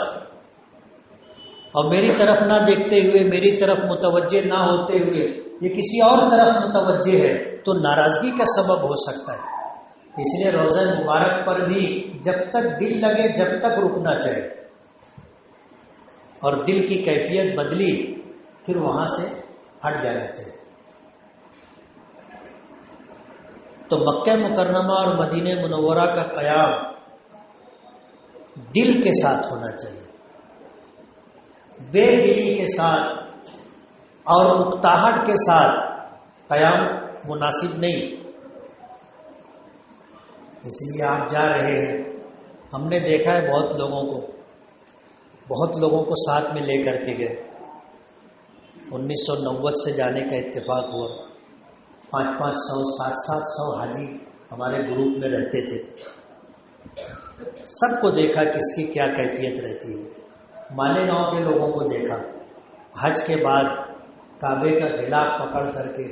[SPEAKER 1] اور میری طرف نہ دیکھتے ہوئے، میری طرف متوجہ نہ ہوتے ہوئے یہ کسی اور طرف متوجہ ہے، تو ناراضگی کا سبب ہو سکتا ہے۔ اس لیے روضہ مبارک پر بھی جب تک دل لگے جب تک رکنا چاہیے، اور دل کی کیفیت بدلی پھر وہاں سے ہٹ جانا چاہیے۔ تو مکہ مکرمہ اور مدینہ منورہ کا قیام دل کے ساتھ ہونا چاہیے، بے دلی کے ساتھ اور اکتاہٹ کے ساتھ قیام مناسب نہیں۔ اس لیے آپ جا رہے ہیں، ہم نے دیکھا ہے بہت لوگوں کو ساتھ میں لے کر کے گئے۔ 1990 سے جانے کا اتفاق ہوا، 500 700 حاجی ہمارے گروپ میں رہتے تھے، سب کو دیکھا کس کی کیا کیفیت رہتی ہے۔ مالیگاؤں کے لوگوں کو دیکھا، حج کے بعد کعبے کا غلاف پکڑ کر کے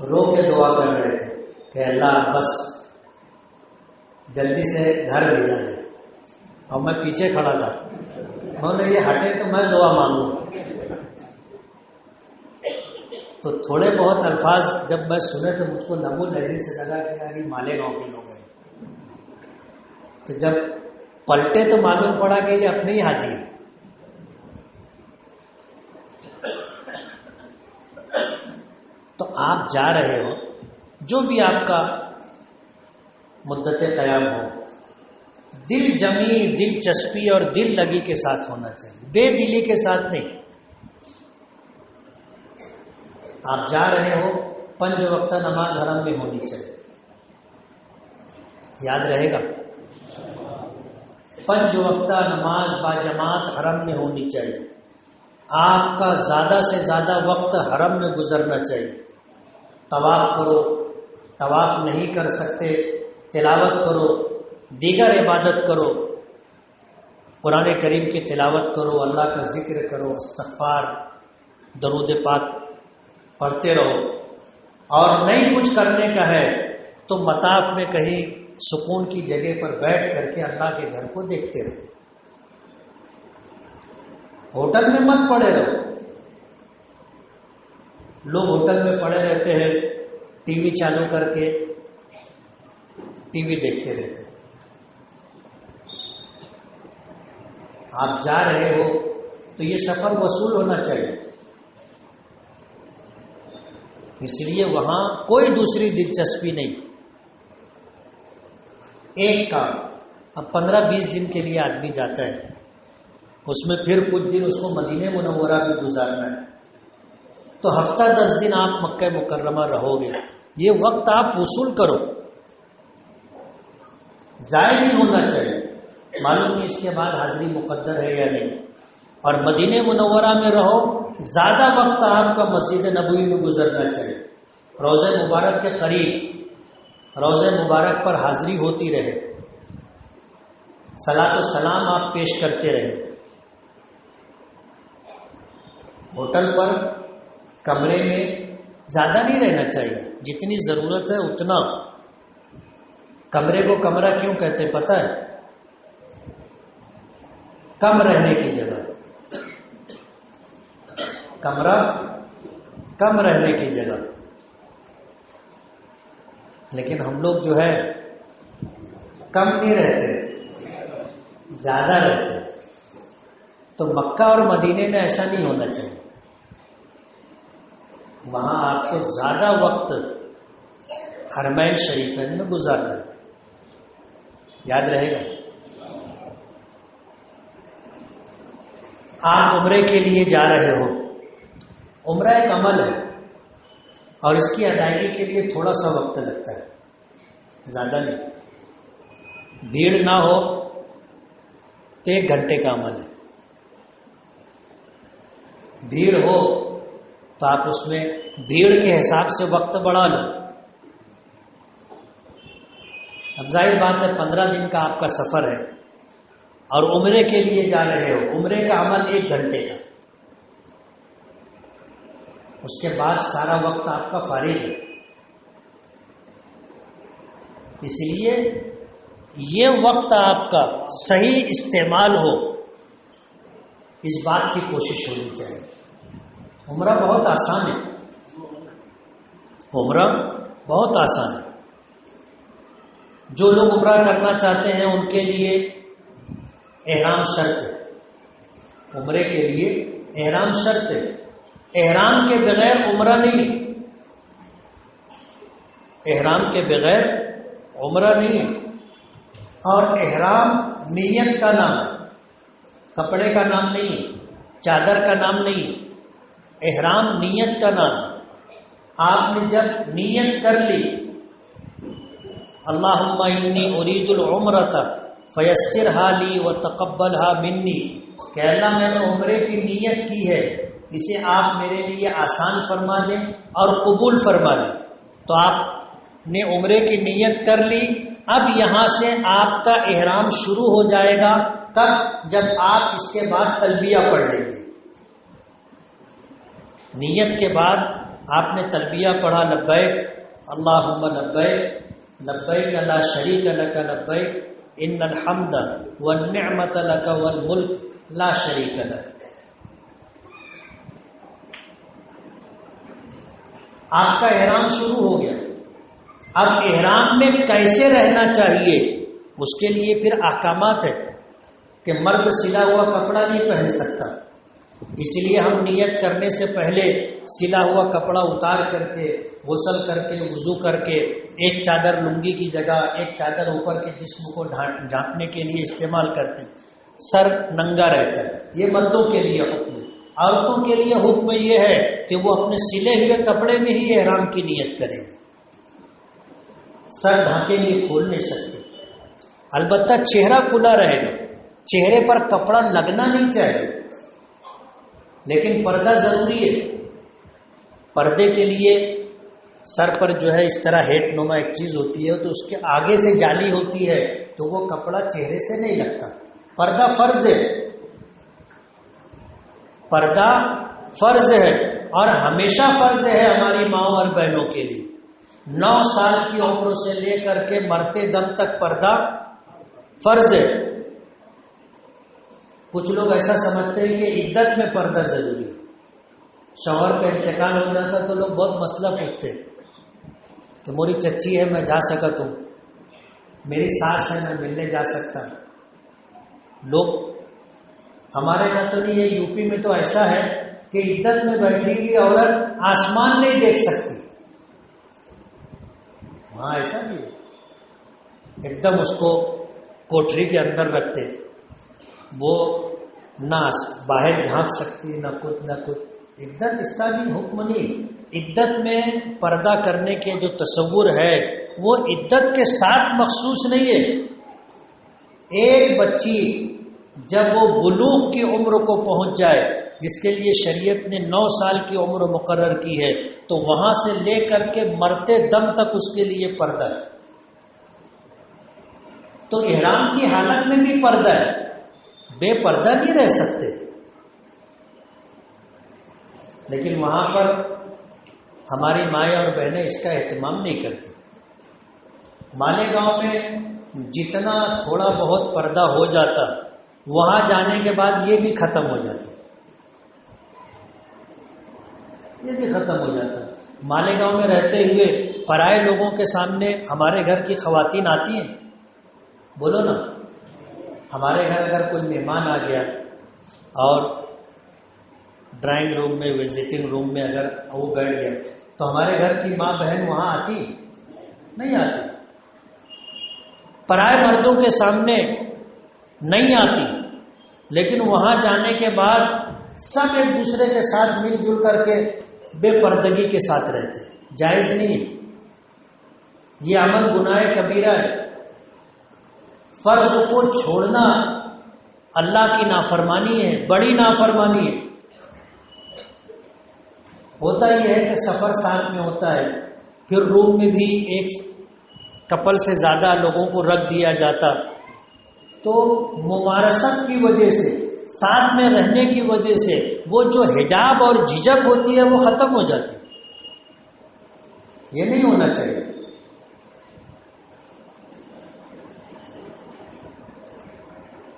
[SPEAKER 1] رو کے دعا کر رہے تھے کہ اللہ بس جلدی سے گھر بھیجا دے، اور میں پیچھے کھڑا تھا، انہوں نے یہ ہٹے تو میں دعا مانگوں۔ تو تھوڑے بہت الفاظ جب میں سنے تو مجھ کو لبو لہری سے لگا کہ یار یہ مالیگاؤں کے لوگ ہیں۔ تو جب پلٹے تو معلوم پڑا کہ یہ اپنے ہی حاجی ہیں۔ تو آپ جا رہے ہو، جو بھی آپ کا مدت قیام ہو، دل جمی، دلچسپی اور دل لگی کے ساتھ ہونا چاہیے، بے دلی کے ساتھ نہیں۔ آپ جا رہے ہو، 5 وقتہ نماز حرم میں ہونی چاہیے، یاد رہے گا، 5 وقتہ نماز باجماعت حرم میں ہونی چاہیے۔ آپ کا زیادہ سے زیادہ وقت حرم میں گزرنا چاہیے۔ طواف کرو، طواف نہیں کر سکتے تلاوت کرو، دیگر عبادت کرو، قرآن کریم کی تلاوت کرو، اللہ کا ذکر کرو، استغفار، درود پاک پڑھتے رہو۔ اور نہیں کچھ کرنے کا ہے تو مطاف میں کہیں سکون کی جگہ پر بیٹھ کر کے اللہ کے گھر کو دیکھتے رہو، ہوٹل میں مت پڑے رہو۔ لوگ ہوٹل میں پڑے رہتے ہیں، ٹی وی چالو کر کے ٹی وی دیکھتے رہتے۔ آپ جا رہے ہو تو یہ سفر وصول ہونا چاہیے، اس لیے وہاں کوئی دوسری دلچسپی نہیں۔ ایک کام، اب 15-20 دن کے لیے آدمی جاتا ہے، اس میں پھر کچھ دن اس کو مدینہ منورہ بھی گزارنا ہے، تو ہفتہ 10 دن آپ مکہ مکرمہ رہو گے، یہ وقت آپ وصول کرو، ضائع نہیں ہونا چاہیے۔ معلوم نہیں اس کے بعد حاضری مقدر ہے یا نہیں، اور مدینہ منورہ میں رہو، زیادہ وقت آپ کا مسجد نبوی میں گزرنا چاہیے، روضہ مبارک کے قریب، روضہ مبارک پر حاضری ہوتی رہے، صلاۃ و سلام آپ پیش کرتے رہے۔ ہوٹل پر کمرے میں زیادہ نہیں رہنا چاہیے، جتنی ضرورت ہے اتنا۔ کمرے کو کمرہ کیوں کہتے ہیں پتہ ہے؟ کم رہنے کی جگہ، کمرہ کم رہنے کی جگہ۔ لیکن ہم لوگ جو ہے کم نہیں رہتے، زیادہ رہتے۔ تو مکہ اور مدینے میں ایسا نہیں ہونا چاہیے، وہاں آپ کو زیادہ وقت حرمین شریفین میں گزارنا ہے۔ یاد رہے گا؟ آپ عمرے کے لیے جا رہے ہو، عمرہ ایک عمل ہے اور اس کی ادائیگی کے لیے تھوڑا سا وقت لگتا ہے، زیادہ نہیں۔ بھیڑ نہ ہو تو 1 گھنٹے کا عمل ہے، بھیڑ ہو تو آپ اس میں بھیڑ کے حساب سے وقت بڑھا لو۔ اب ظاہر بات ہے 15 دن کا آپ کا سفر ہے اور عمرے کے لیے جا رہے ہو، عمرے کا عمل 1 گھنٹے کا، اس کے بعد سارا وقت آپ کا فارغ ہے۔ اس لیے یہ وقت آپ کا صحیح استعمال ہو، اس بات کی کوشش ہونی چاہیے۔ عمرہ بہت آسان ہے، عمرہ بہت آسان ہے۔ جو لوگ عمرہ کرنا چاہتے ہیں ان کے لیے احرام شرط ہے، عمرے کے لیے احرام شرط ہے۔ احرام کے بغیر عمرہ نہیں، احرام کے بغیر عمرہ نہیں۔ اور احرام نیت کا نام ہے، کپڑے کا نام نہیں، چادر کا نام نہیں، احرام نیت کا نام ہے۔ آپ نے جب نیت کر لی، اللہم انی ارید العمرۃ فیسرھا لی وتقبلھا منی، کہ اللہ میں نے عمرے کی نیت کی ہے، اسے آپ میرے لیے آسان فرما دیں اور قبول فرما دیں۔ تو آپ نے عمرے کی نیت کر لی، اب یہاں سے آپ کا احرام شروع ہو جائے گا۔ کب؟ جب آپ اس کے بعد تلبیہ پڑھ لیں گے۔ نیت کے بعد آپ نے تلبیہ پڑھا، لبیک اللہم لبیک لبیک لا شریک لک لبیک ان الحمد والنعمت لک والملک لا شریک لک۔ آپ کا احرام شروع ہو گیا۔ اب احرام میں کیسے رہنا چاہیے اس کے لیے پھر احکامات ہے کہ مرد سلا ہوا کپڑا نہیں پہن سکتا، اس لیے ہم نیت کرنے سے پہلے سلا ہوا کپڑا اتار کر کے، غسل کر کے، وضو کر کے، ایک چادر لنگی کی جگہ ایک چادر اوپر کے جسم کو ڈھانپنے کے لیے استعمال کرتے ہیں، سر ننگا رہتا ہے۔ یہ مردوں کے لیے حکم ہے۔ عورتوں کے لیے حکم یہ ہے کہ وہ اپنے سلے ہوئے کپڑے میں ہی احرام کی نیت کریں گے، سر ڈھانکیں گے، کھول نہیں سکتے۔ البتہ چہرہ کھلا رہے گا، چہرے پر کپڑا لگنا نہیں چاہیے، لیکن پردہ ضروری ہے۔ پردے کے لیے سر پر جو ہے اس طرح ہیٹ نما ایک چیز ہوتی ہے، تو اس کے آگے سے جالی ہوتی ہے تو وہ کپڑا چہرے سے نہیں لگتا۔ پردہ فرض ہے، پردہ فرض ہے، اور ہمیشہ فرض ہے ہماری ماؤں اور بہنوں کے لیے۔ 9 سال کی عمر سے لے کر کے مرتے دم تک پردہ فرض ہے۔ کچھ لوگ ایسا سمجھتے ہیں کہ عدت میں پردہ ضروری ہے، شوہر کا انتقال ہو جاتا تو لوگ بہت مسئلہ پوچھتے کہ موری چچی ہے میں جا سکتا ہوں، میری ساس ہے میں ملنے جا سکتا ہوں۔ لوگ ہمارے یہاں تو نہیں، یہ یو پی میں تو ایسا ہے کہ عدت میں بیٹھی ہوئی عورت آسمان نہیں دیکھ سکتی، وہاں ایسا نہیں ہے، ایک دم اس کو کوٹری کے اندر رکھتے، وہ نہ باہر جھانک سکتی نہ کچھ۔ عدت اس کا بھی حکم نہیں۔ عدت میں پردہ کرنے کے جو تصور ہے وہ عدت کے ساتھ مخصوص نہیں ہے۔ ایک بچی جب وہ بلوغ کی عمر کو پہنچ جائے، جس کے لیے شریعت نے 9 سال کی عمر مقرر کی ہے، تو وہاں سے لے کر کے مرتے دم تک اس کے لیے پردہ ہے۔ تو احرام کی حالت میں بھی پردہ ہے، بے پردہ نہیں رہ سکتے۔ لیکن وہاں پر ہماری مائیں اور بہنیں اس کا اہتمام نہیں کرتی۔ مالیگاؤں میں جتنا تھوڑا بہت پردہ ہو جاتا، وہاں جانے کے بعد یہ بھی ختم ہو جاتا، یہ بھی ختم ہو جاتا۔ مالیگاؤں میں رہتے ہوئے پرائے لوگوں کے سامنے ہمارے گھر کی خواتین آتی ہیں، بولو نا، ہمارے گھر اگر کوئی مہمان آ گیا اور ڈرائنگ روم میں، وزٹنگ روم میں اگر وہ بیٹھ گیا، تو ہمارے گھر کی ماں بہن وہاں آتی نہیں آتی، پرائے مردوں کے سامنے نہیں آتی، لیکن وہاں جانے کے بعد سب ایک دوسرے کے ساتھ مل جل کر کے بے پردگی کے ساتھ رہتے۔ جائز نہیں ہے، یہ عمل گناہ کبیرہ ہے۔ فرض کو چھوڑنا اللہ کی نافرمانی ہے، بڑی نافرمانی ہے۔ ہوتا یہ ہے کہ سفر ساتھ میں ہوتا ہے، پھر روم میں بھی ایک کپل سے زیادہ لوگوں کو رکھ دیا جاتا، تو ممارست کی وجہ سے، ساتھ میں رہنے کی وجہ سے وہ جو حجاب اور جھجک ہوتی ہے وہ ختم ہو جاتی۔ یہ نہیں ہونا چاہیے۔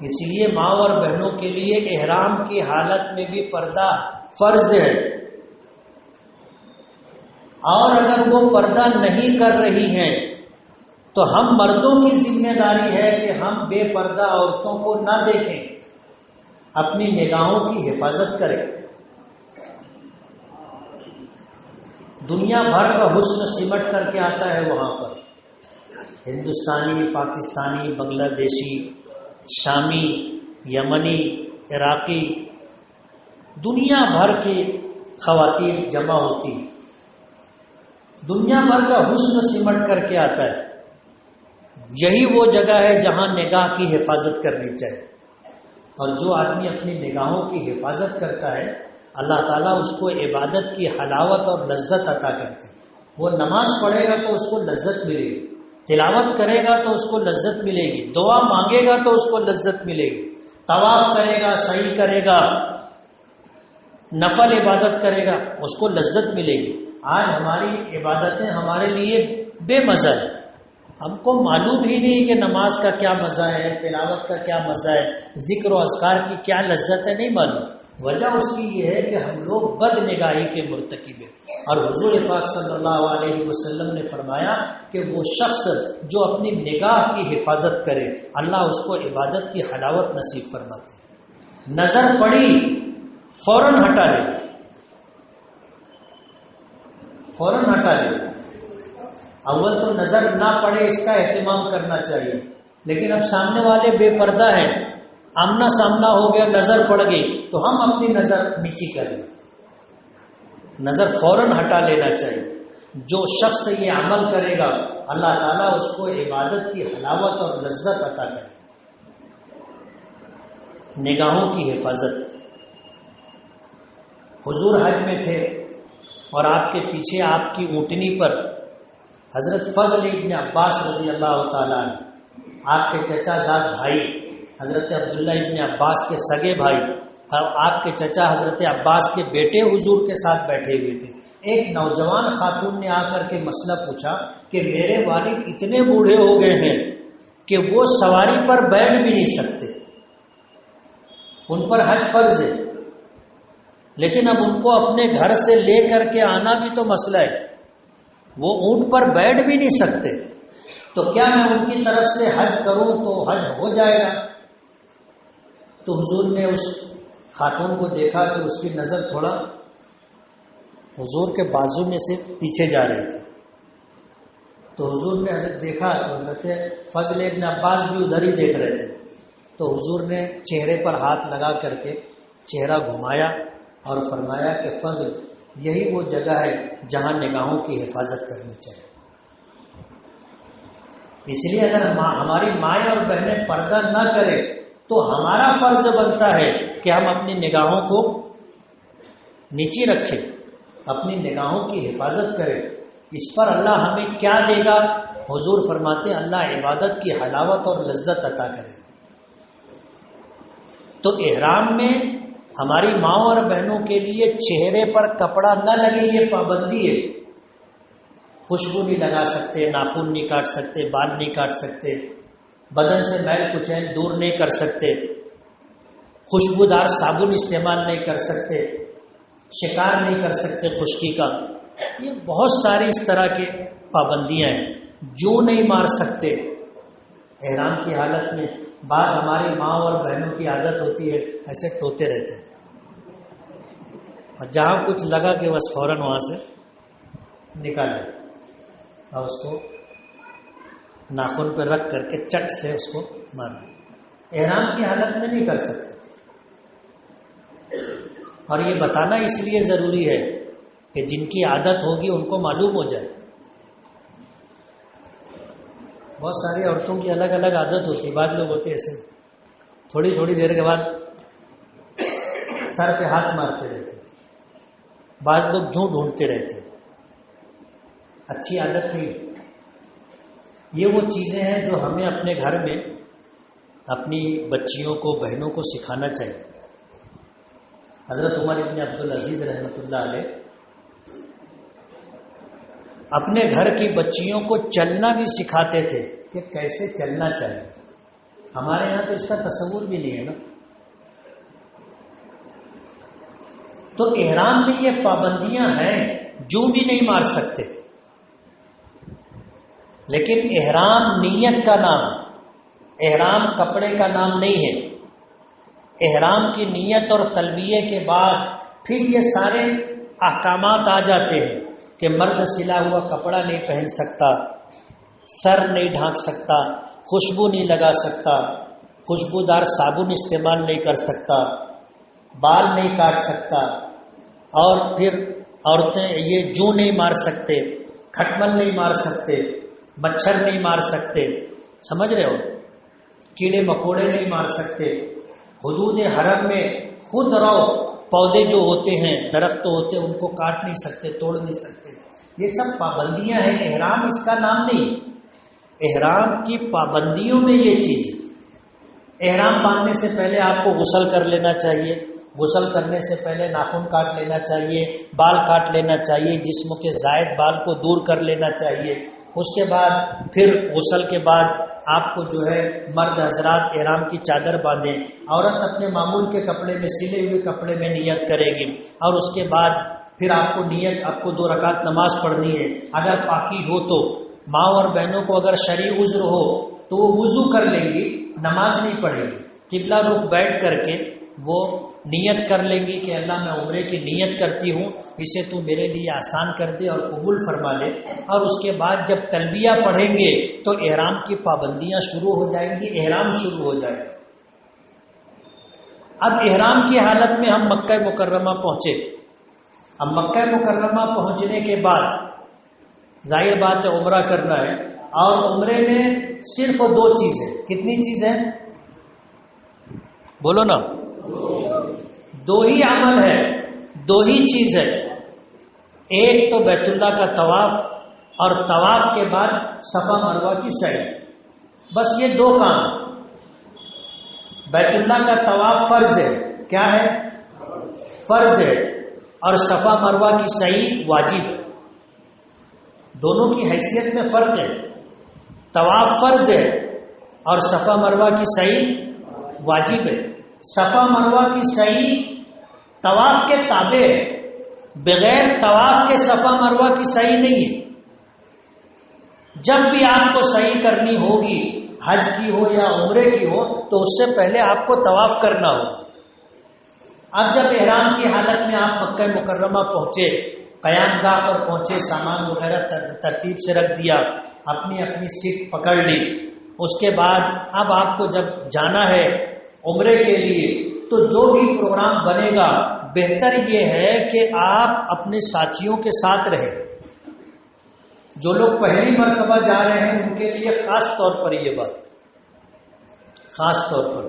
[SPEAKER 1] اس لیے ماں اور بہنوں کے لیے احرام کی حالت میں بھی پردہ فرض ہے، اور اگر وہ پردہ نہیں کر رہی ہیں تو ہم مردوں کی ذمہ داری ہے کہ ہم بے پردہ عورتوں کو نہ دیکھیں، اپنی نگاہوں کی حفاظت کریں۔ دنیا بھر کا حسن سمٹ کر کے آتا ہے وہاں پر، ہندوستانی، پاکستانی، بنگلہ دیشی، شامی، یمنی، عراقی، دنیا بھر کی خواتین جمع ہوتی، دنیا بھر کا حسن سمٹ کر کے آتا ہے۔ یہی وہ جگہ ہے جہاں نگاہ کی حفاظت کرنی چاہیے، اور جو آدمی اپنی نگاہوں کی حفاظت کرتا ہے اللہ تعالیٰ اس کو عبادت کی حلاوت اور لذت عطا کرتے ہیں۔ وہ نماز پڑھے گا تو اس کو لذت ملے گی، تلاوت کرے گا تو اس کو لذت ملے گی، دعا مانگے گا تو اس کو لذت ملے گی، طواف کرے گا، سعی کرے گا، نفل عبادت کرے گا، اس کو لذت ملے گی۔ آج ہماری عبادتیں ہمارے لیے بے مزہ ہے، ہم کو معلوم ہی نہیں کہ نماز کا کیا مزہ ہے، تلاوت کا کیا مزہ ہے، ذکر و اذکار کی کیا لذت ہے، نہیں معلوم۔ وجہ اس کی یہ ہے کہ ہم لوگ بد نگاہی کے مرتکب ہیں، اور حضور پاک صلی اللہ علیہ وسلم نے فرمایا کہ وہ شخص جو اپنی نگاہ کی حفاظت کرے اللہ اس کو عبادت کی حلاوت نصیب فرماتے۔ نظر پڑی فوراً ہٹا لے گا، فوراً ہٹا لے گا۔ اول تو نظر نہ پڑے اس کا اہتمام کرنا چاہیے، لیکن اب سامنے والے بے پردہ ہیں، آمنا سامنا ہو گیا، نظر پڑ گئی تو ہم اپنی نظر نیچی کریں، نظر فوراً ہٹا لینا چاہیے۔ جو شخص یہ عمل کرے گا اللہ تعالیٰ اس کو عبادت کی حلاوت اور لذت عطا کرے۔ نگاہوں کی حفاظت۔ حضور حج میں تھے اور آپ کے پیچھے آپ کی اونٹنی پر حضرت فضل ابن عباس رضی اللہ تعالیٰ عنہ، آپ کے چچا زاد بھائی حضرت عبداللہ ابن عباس کے سگے بھائی، آپ کے چچا حضرت عباس کے بیٹے حضور کے ساتھ بیٹھے ہوئے تھے۔ ایک نوجوان خاتون نے آ کر کے مسئلہ پوچھا کہ میرے والد اتنے بوڑھے ہو گئے ہیں کہ وہ سواری پر بیٹھ بھی نہیں سکتے، ان پر حج فرض ہے، لیکن اب ان کو اپنے گھر سے لے کر کے آنا بھی تو مسئلہ ہے، وہ اونٹ پر بیٹھ بھی نہیں سکتے، تو کیا میں ان کی طرف سے حج کروں تو حج ہو جائے گا؟ تو حضور نے اس خاتون کو دیکھا کہ اس کی نظر تھوڑا حضور کے بازو میں سے پیچھے جا رہی تھی، تو حضور نے دیکھا تو حضرت فضل ابن عباس بھی ادھر ہی دیکھ رہے تھے، تو حضور نے چہرے پر ہاتھ لگا کر کے چہرہ گھمایا اور فرمایا کہ فضل، یہی وہ جگہ ہے جہاں نگاہوں کی حفاظت کرنی چاہیے۔ اس لیے اگر ہماری مائیں اور بہنیں پردہ نہ کریں تو ہمارا فرض بنتا ہے کہ ہم اپنی نگاہوں کو نیچی رکھیں، اپنی نگاہوں کی حفاظت کریں۔ اس پر اللہ ہمیں کیا دے گا؟ حضور فرماتے ہیں اللہ عبادت کی حلاوت اور لذت عطا کرے۔ تو احرام میں ہماری ماؤں اور بہنوں کے لیے چہرے پر کپڑا نہ لگے، یہ پابندی ہے۔ خوشبو نہیں لگا سکتے، ناخن نہیں کاٹ سکتے، بال نہیں کاٹ سکتے، بدن سے میل کچیل دور نہیں کر سکتے، خوشبودار صابن استعمال نہیں کر سکتے، شکار نہیں کر سکتے خشکی کا۔ یہ بہت ساری اس طرح کے پابندیاں ہیں۔ جو نہیں مار سکتے احرام کی حالت میں۔ بعض ہماری ماں اور بہنوں کی عادت ہوتی ہے ایسے ٹوتے رہتے ہیں، اور جہاں کچھ لگا کہ بس فوراً وہاں سے نکالے اور اس کو ناخن پہ رکھ کر کے چٹ سے اس کو مار دیں۔ احرام کی حالت میں نہیں کر سکتے، اور یہ بتانا اس لیے ضروری ہے کہ جن کی عادت ہوگی ان کو معلوم ہو جائے۔ بہت ساری عورتوں کی الگ الگ عادت ہوتی ہے، بعض لوگ ہوتے ایسے تھوڑی تھوڑی دیر کے بعد سر پہ ہاتھ مارتے رہتے، بعض لوگ جوں ڈھونڈتے رہتے۔ اچھی عادت نہیں۔ یہ وہ چیزیں ہیں جو ہمیں اپنے گھر میں اپنی بچیوں کو، بہنوں کو سکھانا چاہیے۔ حضرت عمر ابن عبدالعزیز رحمۃ اللہ علیہ اپنے گھر کی بچیوں کو چلنا بھی سکھاتے تھے کہ کیسے چلنا چاہیے۔ ہمارے یہاں تو اس کا تصور بھی نہیں ہے نا۔ تو احرام میں یہ پابندیاں ہیں، جو بھی نہیں مار سکتے، لیکن احرام نیت کا نام ہے، احرام کپڑے کا نام نہیں ہے۔ احرام کی نیت اور تلبیہ کے بعد پھر یہ سارے احکامات آ جاتے ہیں کہ مرد سلا ہوا کپڑا نہیں پہن سکتا، سر نہیں ڈھانک سکتا، خوشبو نہیں لگا سکتا، خوشبودار صابن استعمال نہیں کر سکتا، بال نہیں کاٹ سکتا، اور پھر عورتیں یہ جو نہیں مار سکتے، کھٹمل نہیں مار سکتے، مچھر نہیں مار سکتے، سمجھ رہے ہو، کیڑے مکوڑے نہیں مار سکتے، حدود حرم میں خود رہو، پودے جو ہوتے ہیں، درخت ہوتے ہیں، ان کو کاٹ نہیں سکتے، توڑ نہیں سکتے۔ یہ سب پابندیاں ہیں، احرام اس کا نام نہیں۔ احرام کی پابندیوں میں یہ چیز ہے۔ احرام باندھنے سے پہلے آپ کو غسل کر لینا چاہیے، غسل کرنے سے پہلے ناخن کاٹ لینا چاہیے، بال کاٹ لینا چاہیے، جسم کے زائد بال کو دور کر لینا چاہیے۔ اس کے بعد پھر غسل کے بعد آپ کو جو ہے مرد حضرات احرام کی چادر باندھیں، عورت اپنے معمول کے کپڑے میں، سلے ہوئے کپڑے میں نیت کرے گی، اور اس کے بعد پھر آپ کو 2 رکعت نماز پڑھنی ہے۔ اگر پاکی ہو تو ماں اور بہنوں کو اگر شرعی عذر ہو تو وہ وضو کر لیں گی، نماز نہیں پڑھیں گی، قبلہ رخ بیٹھ کر کے وہ نیت کر لیں گی کہ اللہ میں عمرے کی نیت کرتی ہوں، اسے تو میرے لیے آسان کر دے اور قبول فرما لے۔ اور اس کے بعد جب تلبیہ پڑھیں گے تو احرام کی پابندیاں شروع ہو جائیں گی، احرام شروع ہو جائے گا۔ اب احرام کی حالت میں ہم مکہ مکرمہ پہنچے۔ اب مکہ مکرمہ پہنچنے کے بعد ظاہر بات ہے عمرہ کرنا ہے، اور عمرے میں صرف 2 چیزیں، کتنی چیزیں؟ بولو نا، 2 ہی عمل ہے، 2 ہی چیز ہے۔ ایک تو بیت اللہ کا طواف، اور طواف کے بعد صفا مروہ کی سعی، بس یہ 2 کام ہیں۔ بیت اللہ کا طواف فرض ہے، کیا ہے؟ فرض ہے، اور صفا مروہ کی سعی واجب ہے۔ دونوں کی حیثیت میں فرق ہے۔ طواف فرض ہے اور صفا مروہ کی سعی واجب ہے۔ صفا مروہ کی سعی طواف کے تابع ہے، بغیر طواف کے صفا مروہ کی سعی نہیں ہے۔ جب بھی آپ کو سعی کرنی ہوگی، حج کی ہو یا عمرے کی ہو، تو اس سے پہلے آپ کو طواف کرنا ہوگا۔ اب جب احرام کی حالت میں آپ مکہ مکرمہ پہنچے، قیام گاہ پر پہنچے، سامان وغیرہ ترتیب سے رکھ دیا، اپنی اپنی سیٹ پکڑ لی، اس کے بعد اب آپ کو جب جانا ہے عمرے کے لیے، تو جو بھی پروگرام بنے گا بہتر یہ ہے کہ آپ اپنے ساتھیوں کے ساتھ رہیں۔ جو لوگ پہلی مرتبہ جا رہے ہیں ان کے لیے خاص طور پر یہ بات، خاص طور پر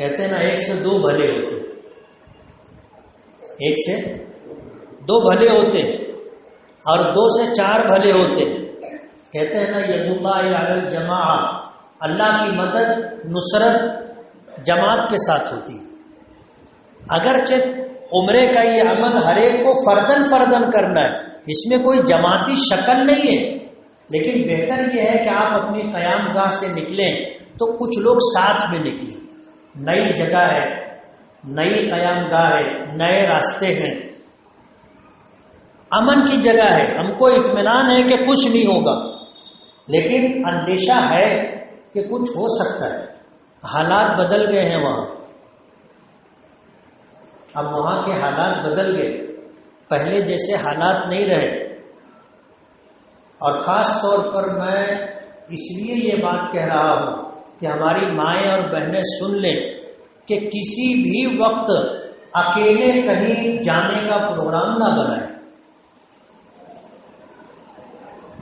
[SPEAKER 1] کہتے ہیں نا 1 سے 2 بھلے ہوتے، 1 سے 2 بھلے ہوتے اور 2 سے 4 بھلے ہوتے. کہتے ہیں نا ید اللہ علی الجماع، اللہ کی مدد نصرت جماعت کے ساتھ ہوتی ہے. اگرچہ عمرے کا یہ عمل ہر ایک کو فردن فردن کرنا ہے، اس میں کوئی جماعتی شکل نہیں ہے، لیکن بہتر یہ ہے کہ آپ اپنی قیام گاہ سے نکلیں تو کچھ لوگ ساتھ میں نکلیں. نئی جگہ ہے، نئی قیام گاہ ہے، نئے راستے ہیں، امن کی جگہ ہے، ہم کو اطمینان ہے کہ کچھ نہیں ہوگا، لیکن اندیشہ ہے کہ کچھ ہو سکتا ہے. حالات بدل گئے ہیں وہاں، اب وہاں کے حالات بدل گئے، پہلے جیسے حالات نہیں رہے. اور خاص طور پر میں اس لیے یہ بات کہہ رہا ہوں کہ ہماری مائیں اور بہنیں سن لیں کہ کسی بھی وقت اکیلے کہیں جانے کا پروگرام نہ بنائیں.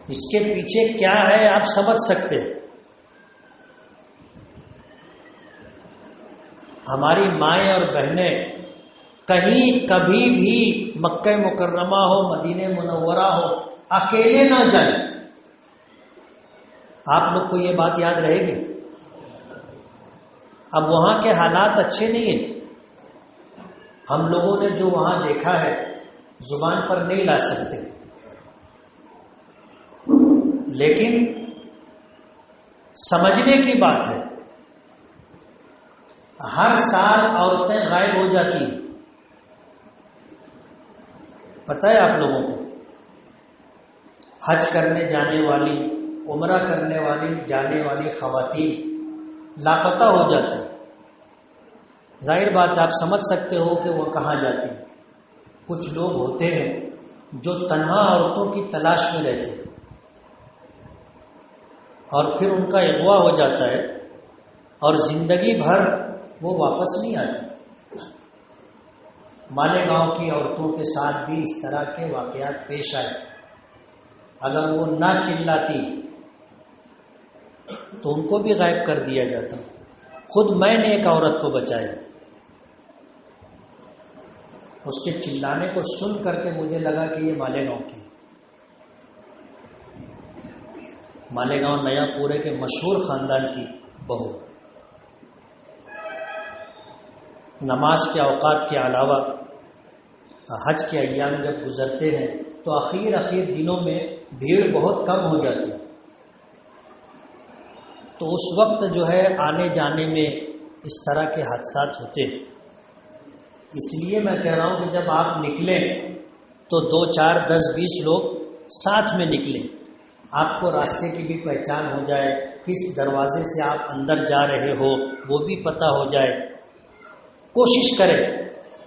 [SPEAKER 1] اس کے پیچھے کیا ہے آپ سمجھ سکتے ہیں. ہماری مائیں اور بہنیں کہیں کبھی بھی مکہ مکرمہ ہو، مدینہ منورہ ہو، اکیلے نہ جائیں. آپ لوگ کو یہ بات یاد رہے گی. اب وہاں کے حالات اچھے نہیں ہیں، ہم لوگوں نے جو وہاں دیکھا ہے زبان پر نہیں لا سکتے، لیکن سمجھنے کی بات ہے. ہر سال عورتیں غائب ہو جاتی ہیں، پتہ ہے آپ لوگوں کو. حج کرنے جانے والی، عمرہ کرنے والی جانے والی خواتین لاپتہ ہو جاتی ہیں. ظاہر بات آپ سمجھ سکتے ہو کہ وہ کہاں جاتی ہیں. کچھ لوگ ہوتے ہیں جو تنہا عورتوں کی تلاش میں رہتے ہیں اور پھر ان کا اغوا ہو جاتا ہے اور زندگی بھر وہ واپس نہیں آتی. مالیگاؤں کی عورتوں کے ساتھ بھی اس طرح کے واقعات پیش آئے. اگر وہ نہ چلاتی تو ان کو بھی غائب کر دیا جاتا. خود میں نے ایک عورت کو بچایا، اس کے چلانے کو سن کر کے مجھے لگا کہ یہ مالیگاؤں کی، مالیگاؤں نیا پورے کے مشہور خاندان کی بہو. نماز کے اوقات کے علاوہ حج کے ایام جب گزرتے ہیں تو اخیر دنوں میں بھیڑ بہت کم ہو جاتی ہے، تو اس وقت جو ہے آنے جانے میں اس طرح کے حادثات ہوتے ہیں. اس لیے میں کہہ رہا ہوں کہ جب آپ نکلیں تو 2 4 10 20 لوگ ساتھ میں نکلیں. آپ کو راستے کی بھی پہچان ہو جائے، کس دروازے سے آپ اندر جا رہے ہو وہ بھی پتہ ہو جائے. کوشش کریں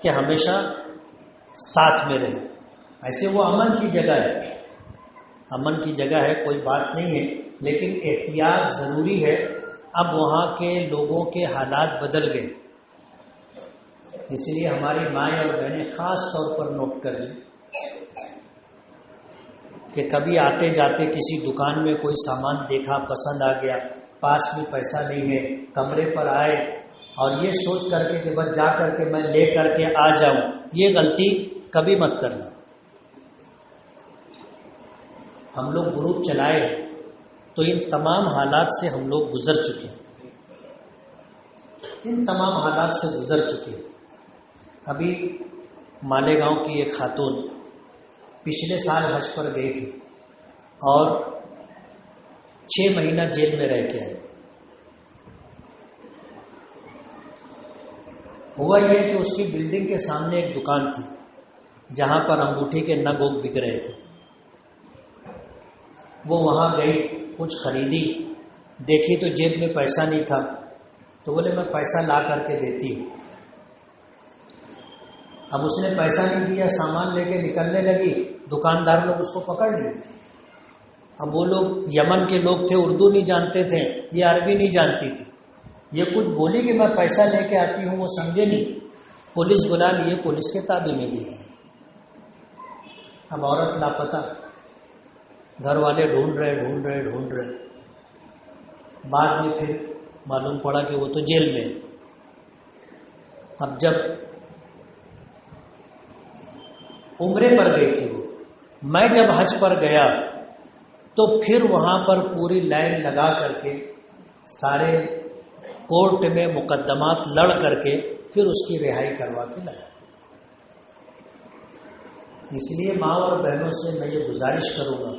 [SPEAKER 1] کہ ہمیشہ ساتھ میں رہیں. ایسے وہ امن کی جگہ ہے، امن کی جگہ ہے، کوئی بات نہیں ہے، لیکن احتیاط ضروری ہے. اب وہاں کے لوگوں کے حالات بدل گئے، اس لیے ہماری مائیں اور بہنیں خاص طور پر نوٹ کر لیں کہ کبھی آتے جاتے کسی دکان میں کوئی سامان دیکھا، پسند آ گیا، پاس میں پیسہ نہیں ہے، کمرے پر آئے اور یہ سوچ کر کے کہ بس جا کر کے میں لے کر کے آ جاؤں، یہ غلطی کبھی مت کرنا. ہم لوگ گروپ چلائے تو ان تمام حالات سے ہم لوگ گزر چکے ہیں، ان تمام حالات سے گزر چکے ہیں. ابھی مالیگاؤں کی ایک خاتون پچھلے سال حج پر گئی تھی اور 6 مہینہ جیل میں رہ کے آئی. ہوا یہ کہ اس کی بلڈنگ کے سامنے ایک دکان تھی جہاں پر انگوٹھی کے نگ بک رہے تھے. وہ وہاں گئی، کچھ خریدی، دیکھی تو جیب میں پیسہ نہیں تھا، تو بولے میں پیسہ لا کر کے دیتی ہوں. اب اس نے پیسہ نہیں دیا، سامان لے کے نکلنے لگی، دکاندار لوگ اس کو پکڑ لیے. اب وہ لوگ یمن کے لوگ تھے، اردو نہیں جانتے تھے، یہ عربی نہیں جانتی تھی. یہ کچھ بولی کہ میں پیسہ لے کے آتی ہوں، وہ سمجھے نہیں. پولیس بلا لیے، پولیس کے تابع میں دے دی. اب عورت لاپتہ، گھر والے ڈھونڈ رہے. بعد میں پھر معلوم پڑا کہ وہ تو جیل میں ہے. اب جب عمرے پر گئی تھی وہ، میں جب حج پر گیا تو پھر وہاں پر پوری لائن لگا کر کے سارے کورٹ میں مقدمات لڑ کر کے پھر اس کی رہائی کروا کے لایا۔ اس لیے ماں اور بہنوں سے میں یہ گزارش کروں گا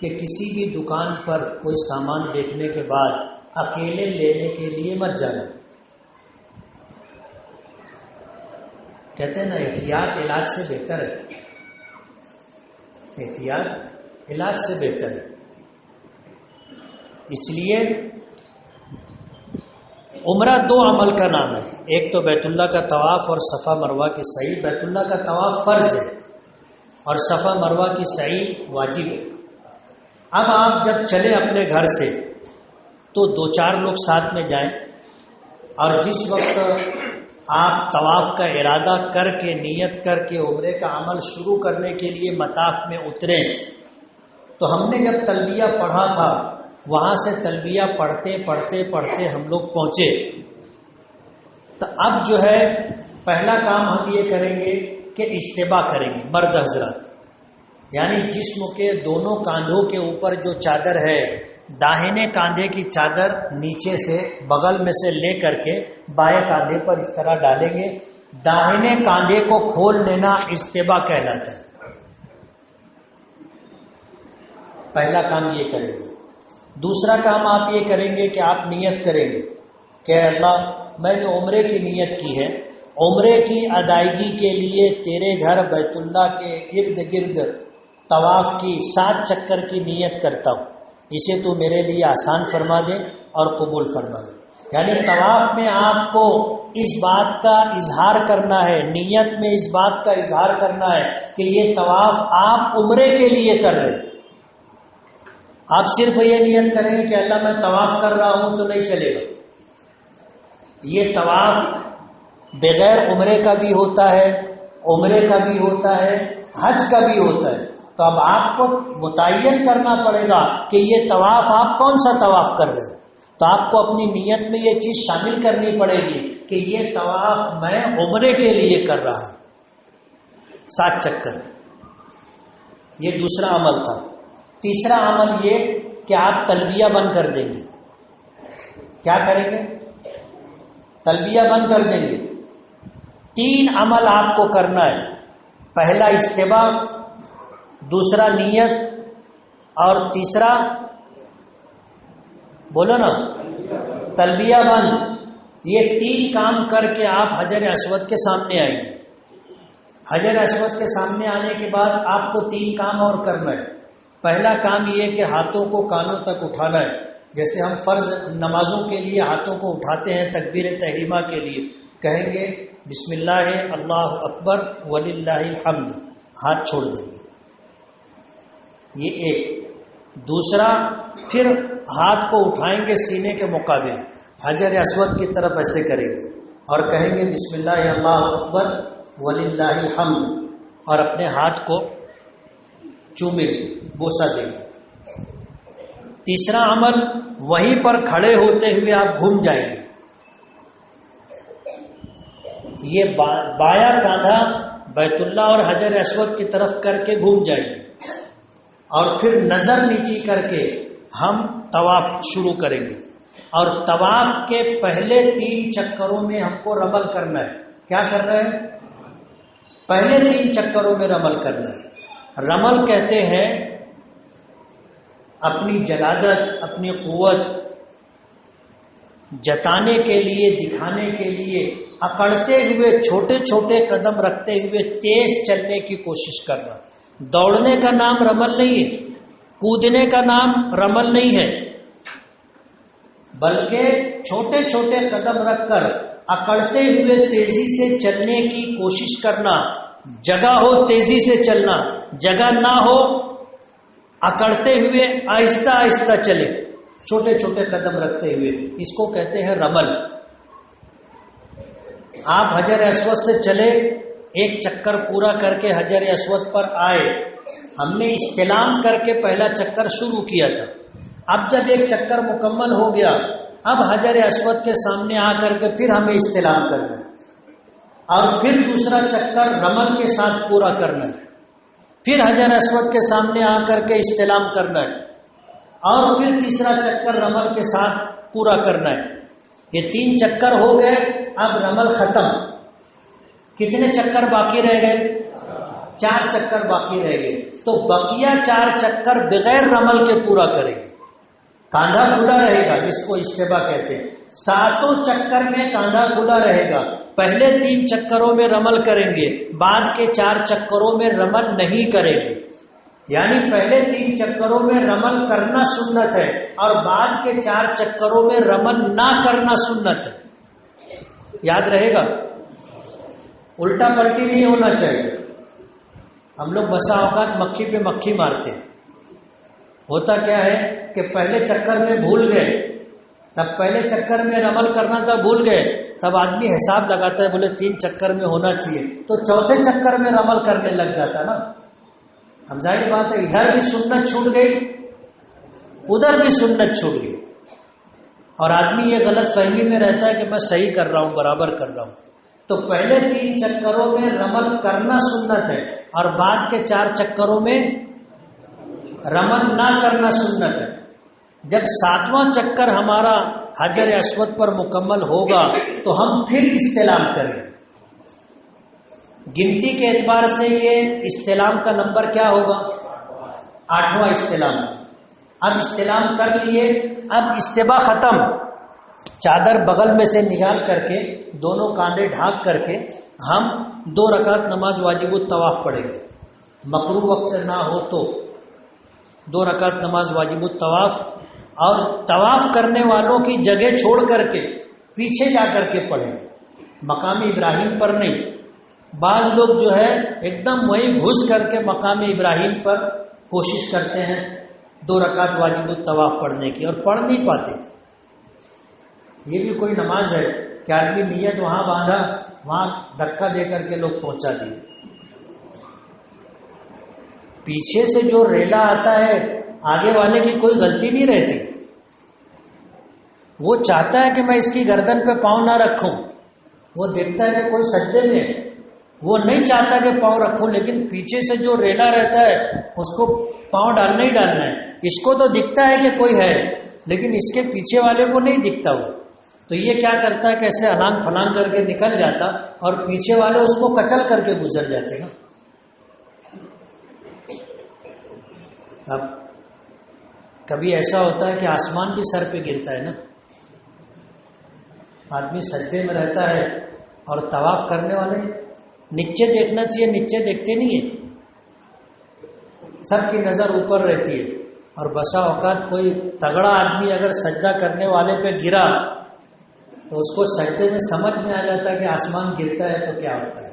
[SPEAKER 1] کہ کسی بھی دکان پر کوئی سامان دیکھنے کے بعد اکیلے لینے کے لیے مت جانا۔ کہتے ہیں نا احتیاط علاج سے بہتر ہے، احتیاط علاج سے بہتر ہے۔ اس لیے عمرہ دو عمل کا نام ہے، ایک تو بیت اللہ کا طواف اور صفا مروہ کی سعی۔ بیت اللہ کا طواف فرض ہے اور صفا مروہ کی سعی واجب ہے۔ اب آپ جب چلے اپنے گھر سے تو 2-4 لوگ ساتھ میں جائیں، اور جس وقت آپ طواف کا ارادہ کر کے نیت کر کے عمرے کا عمل شروع کرنے کے لیے مطاف میں اتریں تو ہم نے جب تلبیہ پڑھا تھا، وہاں سے تلبیہ پڑھتے پڑھتے پڑھتے ہم لوگ پہنچے، تو اب جو ہے پہلا کام ہم یہ کریں گے کہ اجتباء کریں گے مرد حضرات، یعنی جسم کے دونوں کاندھوں کے اوپر جو چادر ہے، داہنے کاندھے کی چادر نیچے سے بغل میں سے لے کر کے بائیں کاندھے پر اس طرح ڈالیں گے، داہنے کاندھے کو کھول لینا اجتباء کہلاتا ہے۔ پہلا کام یہ کریں گے۔ دوسرا کام آپ یہ کریں گے کہ آپ نیت کریں گے کہ اللہ میں نے عمرے کی نیت کی ہے، عمرے کی ادائیگی کے لیے تیرے گھر بیت اللہ کے ارد گرد طواف کی 7 چکر کی نیت کرتا ہوں، اسے تو میرے لیے آسان فرما دے اور قبول فرما دے۔ یعنی طواف میں آپ کو اس بات کا اظہار کرنا ہے، نیت میں اس بات کا اظہار کرنا ہے کہ یہ طواف آپ عمرے کے لیے کر رہے ہیں۔ آپ صرف یہ نیت کریں کہ اللہ میں طواف کر رہا ہوں تو نہیں چلے گا۔ یہ طواف بغیر عمرے کا بھی ہوتا ہے، عمرے کا بھی ہوتا ہے، حج کا بھی ہوتا ہے۔ تو اب آپ کو متعین کرنا پڑے گا کہ یہ طواف آپ کون سا طواف کر رہے ہیں۔ تو آپ کو اپنی نیت میں یہ چیز شامل کرنی پڑے گی کہ یہ طواف میں عمرے کے لیے کر رہا ہوں، 7 چکر۔ یہ دوسرا عمل تھا۔ تیسرا عمل یہ کہ آپ تلبیہ بند کر دیں گے۔ کیا کریں گے؟ تلبیہ بند کر دیں گے۔ 3 عمل آپ کو کرنا ہے، پہلا اجتباء، دوسرا نیت، اور تیسرا بولو نا تلبیہ بند۔ یہ 3 کام کر کے آپ حجر اسود کے سامنے آئیں گے۔ حجر اسود کے سامنے آنے کے بعد آپ کو 3 کام اور کرنا ہے۔ پہلا کام یہ کہ ہاتھوں کو کانوں تک اٹھانا ہے، جیسے ہم فرض نمازوں کے لیے ہاتھوں کو اٹھاتے ہیں تکبیر تحریمہ کے لیے، کہیں گے بسم اللہ اللہ اکبر وللہ الحمد، ہاتھ چھوڑ دیں گے۔ یہ ایک۔ دوسرا، پھر ہاتھ کو اٹھائیں گے سینے کے مقابل، حجر اسود کی طرف ایسے کریں گے اور کہیں گے بسم اللہ اللہ اکبر وللہ الحمد، اور اپنے ہاتھ کو چومیں گے، بوسہ دیں گے۔ تیسرا عمل، وہیں پر کھڑے ہوتے ہوئے آپ گھوم جائیں گے۔ یہ بایاں کاندھا بیت اللہ اور حجر اسود کی طرف کر کے گھوم جائیں گے، اور پھر نظر نیچی کر کے ہم طواف شروع کریں گے۔ اور طواف کے پہلے 3 چکروں میں ہم کو رمل کرنا ہے۔ کیا کرنا ہے؟ پہلے 3 چکروں میں رمل کرنا ہے۔ رمل کہتے ہیں اپنی جلادت، اپنی قوت جتانے کے لیے، دکھانے کے لیے اکڑتے ہوئے چھوٹے چھوٹے قدم رکھتے ہوئے تیز چلنے کی کوشش کرنا۔ دوڑنے کا نام رمل نہیں ہے، کودنے کا نام رمل نہیں ہے، بلکہ چھوٹے چھوٹے قدم رکھ کر اکڑتے ہوئے تیزی سے چلنے کی کوشش کرنا۔ جگہ ہو تیزی سے چلنا، جگہ نہ ہو اکڑتے ہوئے آہستہ آہستہ چلے، چھوٹے چھوٹے قدم رکھتے ہوئے، اس کو کہتے ہیں رمل۔ آپ حجر اسود سے چلے، 1 چکر پورا کر کے حجر اسود پر آئے، ہم نے استلام کر کے پہلا چکر شروع کیا تھا۔ اب جب 1 چکر مکمل ہو گیا، اب حجر اسود کے سامنے آ کر کے پھر ہمیں استلام کرنا ہے۔ اور پھر دوسرا چکر رمل کے ساتھ پورا کرنا ہے، پھر حجر اسود کے سامنے آ کر کے استلام کرنا ہے، اور پھر تیسرا چکر رمل کے ساتھ پورا کرنا ہے۔ یہ 3 چکر ہو گئے، اب رمل ختم۔ کتنے چکر باقی رہ گئے؟ 4 چکر باقی رہ گئے۔ تو بقیہ 4 چکر بغیر رمل کے پورا کریں گے، کاندھا کھلا رہے گا، جس کو استبا کہتے ہیں۔ 7 چکر میں کاندھا کھلا رہے گا، پہلے 3 چکروں میں رمل کریں گے، بعد کے 4 چکروں میں رمل نہیں کریں گے۔ یعنی پہلے 3 چکروں میں رمل کرنا سنت ہے، اور بعد کے 4 چکروں میں رمل نہ کرنا سنت ہے۔ یاد رہے گا، الٹا پلٹی نہیں ہونا چاہیے۔ ہم لوگ بسا اوقات مکھی پہ مکھی مارتے ہیں۔ ہوتا کیا ہے کہ پہلے چکر میں بھول گئے، تب پہلے چکر میں رمل کرنا تھا، بھول گئے، تب آدمی حساب لگاتا ہے، بولے 3 چکر میں ہونا چاہیے، تو 4تھے چکر میں رمل کرنے لگ جاتا نا۔ ہم ظاہر بات ہے ادھر بھی سنت چھوٹ گئی، ادھر بھی سنت چھوٹ گئی، اور آدمی یہ غلط فہمی میں رہتا ہے کہ میں صحیح کر رہا ہوں، برابر کر رہا ہوں۔ تو پہلے 3 چکروں میں رمل کرنا سنت ہے، اور بعد کے 4 چکروں میں رمل نہ کرنا سنت ہے۔ جب 7واں چکر ہمارا حجر اسود پر مکمل ہوگا تو ہم پھر استلام کریں۔ گنتی کے اعتبار سے یہ استلام کا نمبر کیا ہوگا؟ 8واں استلام۔ اب استلام کر لیے، اب استبا ختم۔ چادر بغل میں سے نکال کر کے، دونوں کاندھے ڈھانک کر کے ہم 2 رکعت نماز واجب الطواف پڑھیں گے۔ مکروہ وقت نہ ہو تو 2 رکعت نماز واجب الطواف، اور طواف کرنے والوں کی جگہ چھوڑ کر کے پیچھے جا کر کے پڑھیں، مقام ابراہیم پر نہیں۔ بعض لوگ جو ہے ایک دم وہیں گھس کر کے مقام ابراہیم پر کوشش کرتے ہیں 2 رکعت واجب الطواف پڑھنے کی، اور پڑھ نہیں پاتے۔ یہ بھی کوئی نماز ہے کہ آدمی نیت وہاں باندھا، وہاں دھکا دے کر کے لوگ پہنچا دیے۔ پیچھے سے جو ریلا آتا ہے، آگے والے کی کوئی غلطی نہیں رہتی، وہ چاہتا ہے کہ میں اس کی گردن پہ پاؤں نہ رکھوں، وہ دیکھتا ہے کہ کوئی سجدے میں، وہ نہیں چاہتا کہ پاؤں رکھوں، لیکن پیچھے سے جو ریلا رہتا ہے اس کو پاؤں ڈالنا ہی ڈالنا ہے۔ اس کو تو دکھتا ہے کہ کوئی ہے، لیکن اس کے پیچھے والے کو نہیں دکھتا وہ، تو یہ کیا کرتا ہے کہ ایسے الانگ پھلانگ کر کے نکل جاتا، اور پیچھے والے اس کو کچل کر کے گزر جاتے نا۔ اب کبھی ایسا ہوتا ہے کہ آسمان بھی سر پہ گرتا ہے نا، آدمی سجدے میں رہتا ہے اور طواف کرنے والے نیچے دیکھنا چاہیے، نیچے دیکھتے نہیں ہیں، سب کی نظر اوپر رہتی ہے۔ اور بسا اوقات کوئی تگڑا آدمی اگر سجدہ کرنے والے پہ گرا تو اس کو سجدے میں سمجھ میں آ جاتا ہے کہ آسمان گرتا ہے تو کیا ہوتا ہے۔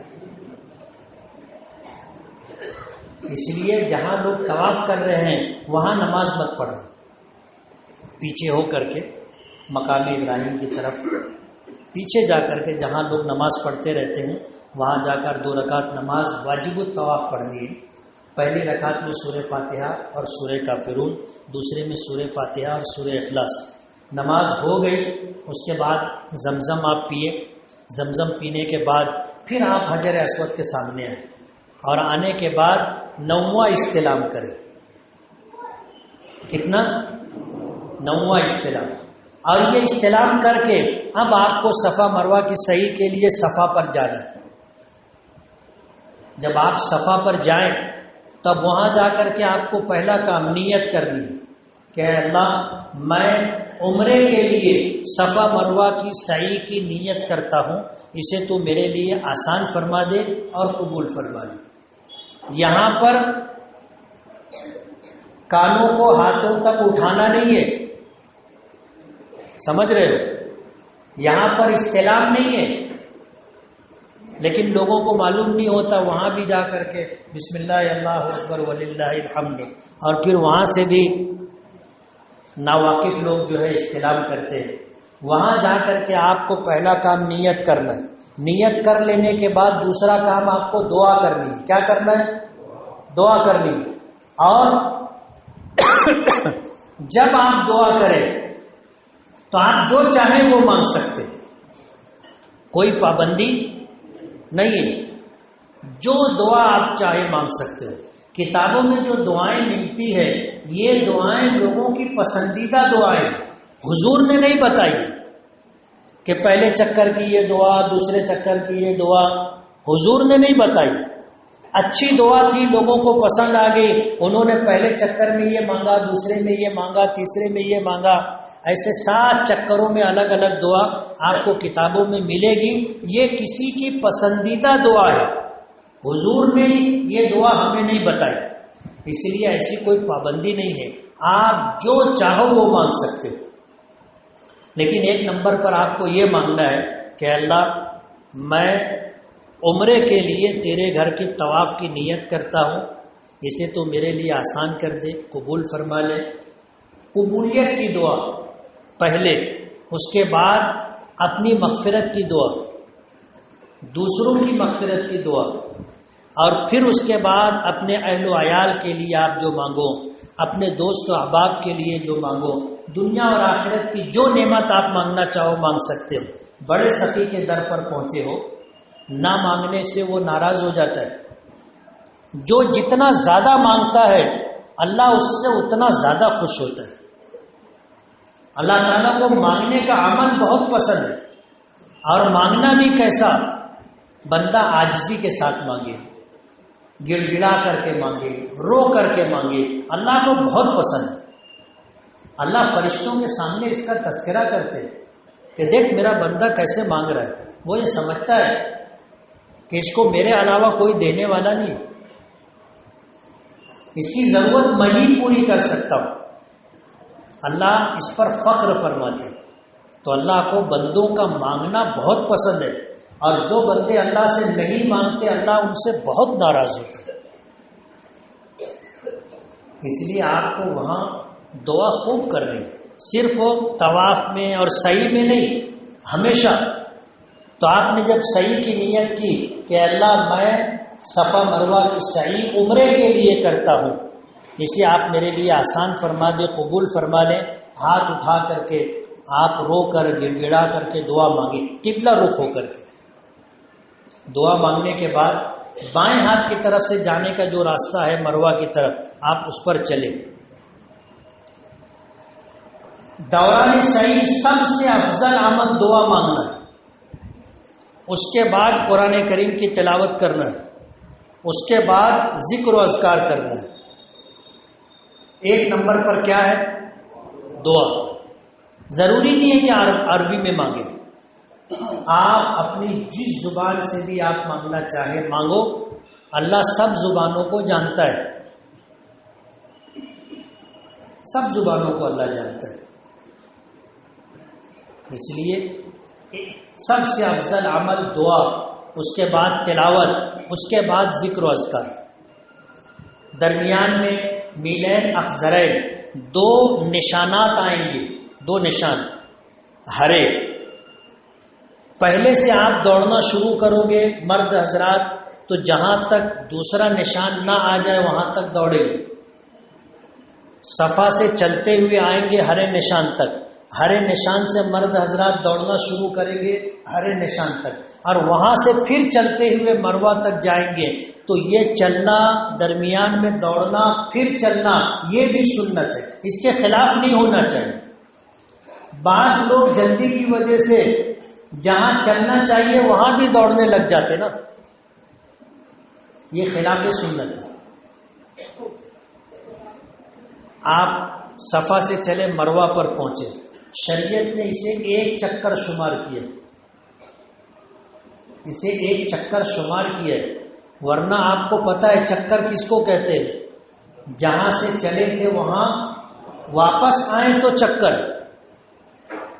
[SPEAKER 1] اس لیے جہاں لوگ طواف کر رہے ہیں وہاں نماز مت پڑھنا، پیچھے ہو کر کے مقام ابراہیم کی طرف پیچھے جا کر کے جہاں لوگ نماز پڑھتے رہتے ہیں وہاں جا کر 2 رکعت نماز واجب الطواف پڑھنی ہے۔ پہلی رکعت میں سورہ فاتحہ اور سورہ کافرون، دوسرے میں سورہ فاتحہ اور سورہ اخلاص۔ نماز ہو گئی، اس کے بعد زمزم آپ پیے، زمزم پینے کے بعد پھر آپ حجر اسود کے سامنے آئیں، اور آنے کے بعد 9واں استلام کریں۔ کتنا؟ 9واں استلام۔ اور یہ استلام کر کے اب آپ کو صفا مروہ کی صحیح کے لیے صفا پر جانا ہے۔ جب آپ صفا پر جائیں تب وہاں جا کر کے آپ کو پہلا کام نیت کرنی ہے کہ اللہ میں عمرے کے لیے صفا مروہ کی سعی کی نیت کرتا ہوں، اسے تو میرے لیے آسان فرما دے اور قبول فرما دے۔ یہاں پر کانوں کو ہاتھوں تک اٹھانا نہیں ہے، سمجھ رہے ہو؟ یہاں پر استلام نہیں ہے، لیکن لوگوں کو معلوم نہیں ہوتا، وہاں بھی جا کر کے بسم اللہ اللہ اکبر وللہ الحمد، اور پھر وہاں سے بھی ناواقف لوگ جو ہے استلام کرتے ہیں۔ وہاں جا کر کے آپ کو پہلا کام نیت کرنا ہے، نیت کر لینے کے بعد دوسرا کام آپ کو دعا کرنی ہے۔ کیا کرنا ہے؟ دعا کرنی ہے۔ اور جب آپ دعا کریں تو آپ جو چاہیں وہ مانگ سکتے، کوئی پابندی نہیں ہے. جو دعا آپ چاہے مانگ سکتے ہو. کتابوں میں جو دعائیں ملتی ہے یہ دعائیں لوگوں کی پسندیدہ دعائیں. حضور نے نہیں بتائی کہ پہلے چکر کی یہ دعا، دوسرے چکر کی یہ دعا. حضور نے نہیں بتائی. اچھی دعا تھی، لوگوں کو پسند آ گئی، انہوں نے پہلے چکر میں یہ مانگا، دوسرے میں یہ مانگا، تیسرے میں یہ مانگا. ایسے 7 چکروں میں الگ الگ دعا آپ کو کتابوں میں ملے گی. یہ کسی کی پسندیدہ دعا ہے. حضور نے یہ دعا ہمیں نہیں بتائی، اس لیے ایسی کوئی پابندی نہیں ہے. آپ جو چاہو وہ مانگ سکتے ہو. لیکن ایک نمبر پر آپ کو یہ مانگنا ہے کہ اللہ میں عمرے کے لیے تیرے گھر کی طواف کی نیت کرتا ہوں، اسے تو میرے لیے آسان کر دے، قبول فرما لے. قبولیت کی دعا پہلے، اس کے بعد اپنی مغفرت کی دعا، دوسروں کی مغفرت کی دعا، اور پھر اس کے بعد اپنے اہل و عیال کے لیے آپ جو مانگو، اپنے دوست و احباب کے لیے جو مانگو. دنیا اور آخرت کی جو نعمت آپ مانگنا چاہو مانگ سکتے ہو. بڑے سخی کے در پر پہنچے ہو، نہ مانگنے سے وہ ناراض ہو جاتا ہے. جو جتنا زیادہ مانگتا ہے اللہ اس سے اتنا زیادہ خوش ہوتا ہے. اللہ تعالیٰ کو مانگنے کا عمل بہت پسند ہے. اور مانگنا بھی کیسا؟ بندہ عاجزی کے ساتھ مانگے، گڑ گڑا کر کے مانگے، رو کر کے مانگے. اللہ کو بہت پسند ہے. اللہ فرشتوں کے سامنے اس کا تذکرہ کرتے ہیں کہ دیکھ میرا بندہ کیسے مانگ رہا ہے. وہ یہ سمجھتا ہے کہ اس کو میرے علاوہ کوئی دینے والا نہیں، اس کی ضرورت میں ہی پوری کر سکتا ہوں. اللہ اس پر فخر فرماتے. تو اللہ کو بندوں کا مانگنا بہت پسند ہے. اور جو بندے اللہ سے نہیں مانگتے اللہ ان سے بہت ناراض ہوتے ہیں. اس لیے آپ کو وہاں دعا خوب کرنی، صرف طواف میں اور سعی میں نہیں، ہمیشہ. تو آپ نے جب سعی کی نیت کی کہ اللہ میں صفا مروہ کی سعی عمرے کے لیے کرتا ہوں، اسے آپ میرے لیے آسان فرما دے، قبول فرما لیں. ہاتھ اٹھا کر کے آپ رو کر گڑ گڑا کر کے دعا مانگیں، قبلہ رخ ہو کر کے. دعا مانگنے کے بعد بائیں ہاتھ کی طرف سے جانے کا جو راستہ ہے مروہ کی طرف، آپ اس پر چلیں. دوران سعی سب سے افضل عمل دعا مانگنا ہے. اس کے بعد قرآن کریم کی تلاوت کرنا ہے. اس کے بعد ذکر و اذکار کرنا ہے. ایک نمبر پر کیا ہے؟ دعا. ضروری نہیں ہے کہ عربی میں مانگیں. آپ اپنی جس زبان سے بھی آپ مانگنا چاہے مانگو. اللہ سب زبانوں کو جانتا ہے، سب زبانوں کو اللہ جانتا ہے. اس لیے سب سے افضل عمل دعا، اس کے بعد تلاوت، اس کے بعد ذکر و اذکار. درمیان میں میلین اخضرین 2 نشانات آئیں گے، 2 نشان ہرے. پہلے سے آپ دوڑنا شروع کرو گے مرد حضرات تو جہاں تک دوسرا نشان نہ آ جائے وہاں تک دوڑیں گے. صفا سے چلتے ہوئے آئیں گے ہرے نشان تک. ہرے نشان سے مرد حضرات دوڑنا شروع کریں گے ہرے نشان تک، اور وہاں سے پھر چلتے ہوئے مروہ تک جائیں گے. تو یہ چلنا، درمیان میں دوڑنا، پھر چلنا، یہ بھی سنت ہے، اس کے خلاف نہیں ہونا چاہیے. بعض لوگ جلدی کی وجہ سے جہاں چلنا چاہیے وہاں بھی دوڑنے لگ جاتے نا، یہ خلاف سنت ہے. آپ صفا سے چلے مروہ پر پہنچے، شریعت نے اسے 1 چکر شمار کیا، اسے 1 چکر شمار کیا ہے. ورنہ آپ کو پتہ ہے چکر کس کو کہتے ہیں؟ جہاں سے چلے تھے وہاں واپس آئیں تو چکر.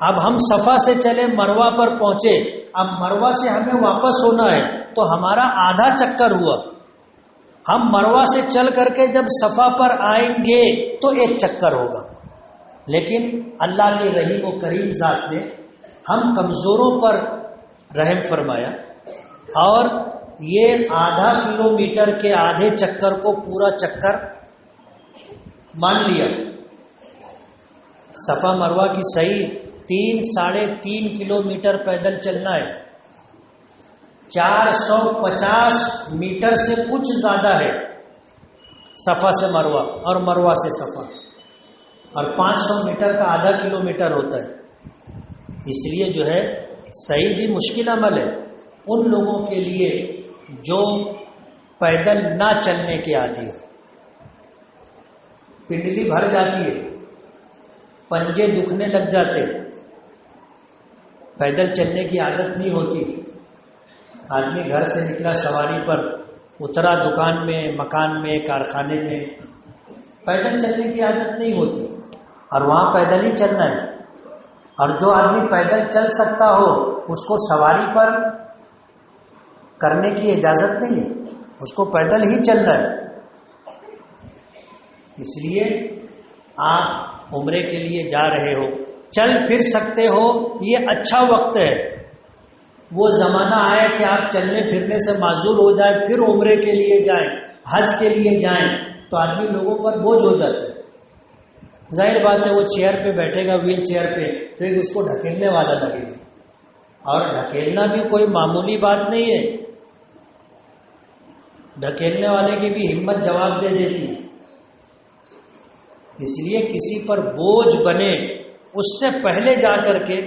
[SPEAKER 1] اب ہم صفا سے چلے مروہ پر پہنچے، اب مروہ سے ہمیں واپس ہونا ہے تو ہمارا آدھا چکر ہوا. ہم مروہ سے چل کر کے جب صفا پر آئیں گے تو 1 چکر ہوگا. لیکن اللہ کی رحیم و کریم ذات نے ہم کمزوروں پر رحم فرمایا اور یہ آدھا کلومیٹر کے آدھے چکر کو پورا چکر مان لیا. صفا مروہ کی صحیح 3 ساڑھے 3 کلومیٹر پیدل چلنا ہے. 450 میٹر سے کچھ زیادہ ہے صفا سے مروہ اور مروہ سے صفا، اور 500 میٹر کا آدھا کلومیٹر ہوتا ہے۔ اس لیے جو ہے صحیح بھی مشکل عمل ہے ان لوگوں کے لیے جو پیدل نہ چلنے کے عادی ہو۔ پنڈلی بھر جاتی ہے، پنجے دکھنے لگ جاتے، پیدل چلنے کی عادت نہیں ہوتی۔ آدمی گھر سے نکلا سواری پر، اترا دکان میں، مکان میں، کارخانے میں، پیدل چلنے کی عادت نہیں ہوتی، اور وہاں پیدل ہی چلنا ہے۔ اور جو آدمی پیدل چل سکتا ہو اس کو سواری پر کرنے کی اجازت نہیں ہے، اس کو پیدل ہی چلنا ہے۔ اس لیے آپ عمرے کے لیے جا رہے ہو، چل پھر سکتے ہو، یہ اچھا وقت ہے۔ وہ زمانہ آئے کہ آپ چلنے پھرنے سے معذور ہو جائے پھر عمرے کے لیے جائیں، حج کے لیے جائیں، تو آدمی لوگوں پر بوجھ ہو جاتا ہے۔ ظاہر بات ہے وہ چیئر پہ بیٹھے گا، ویل چیئر پہ، تو ایک اس کو ڈھکیلنے والا لگے گا، اور ڈھکیلنا بھی کوئی معمولی بات نہیں ہے۔ ڈھکیلنے والے کی بھی ہمت جواب دے دیتی ہے۔ اس لیے کسی پر بوجھ بنے اس سے پہلے جا کر کے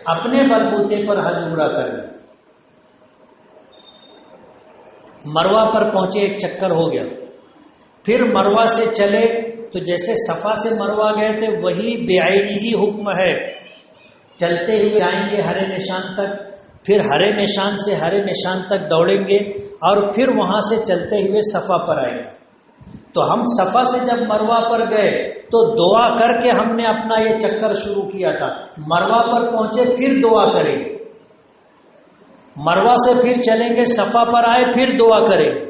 [SPEAKER 1] اپنے بلبوتے پر حج عمرہ کریں۔ مروہ پر پہنچے، ایک چکر ہو گیا، پھر مروہ سے چلے تو جیسے صفا سے مروہ گئے تھے وہی بعینی ہی حکم ہے۔ چلتے ہوئے آئیں گے ہرے نشان تک، پھر ہرے نشان سے ہرے نشان تک دوڑیں گے، اور پھر وہاں سے چلتے ہوئے صفا پر آئیں گے۔ تو ہم صفا سے جب مروہ پر گئے تو دعا کر کے ہم نے اپنا یہ چکر شروع کیا تھا۔ مروہ پر پہنچے پھر دعا کریں گے، مروہ سے پھر چلیں گے، صفا پر آئے پھر دعا کریں گے،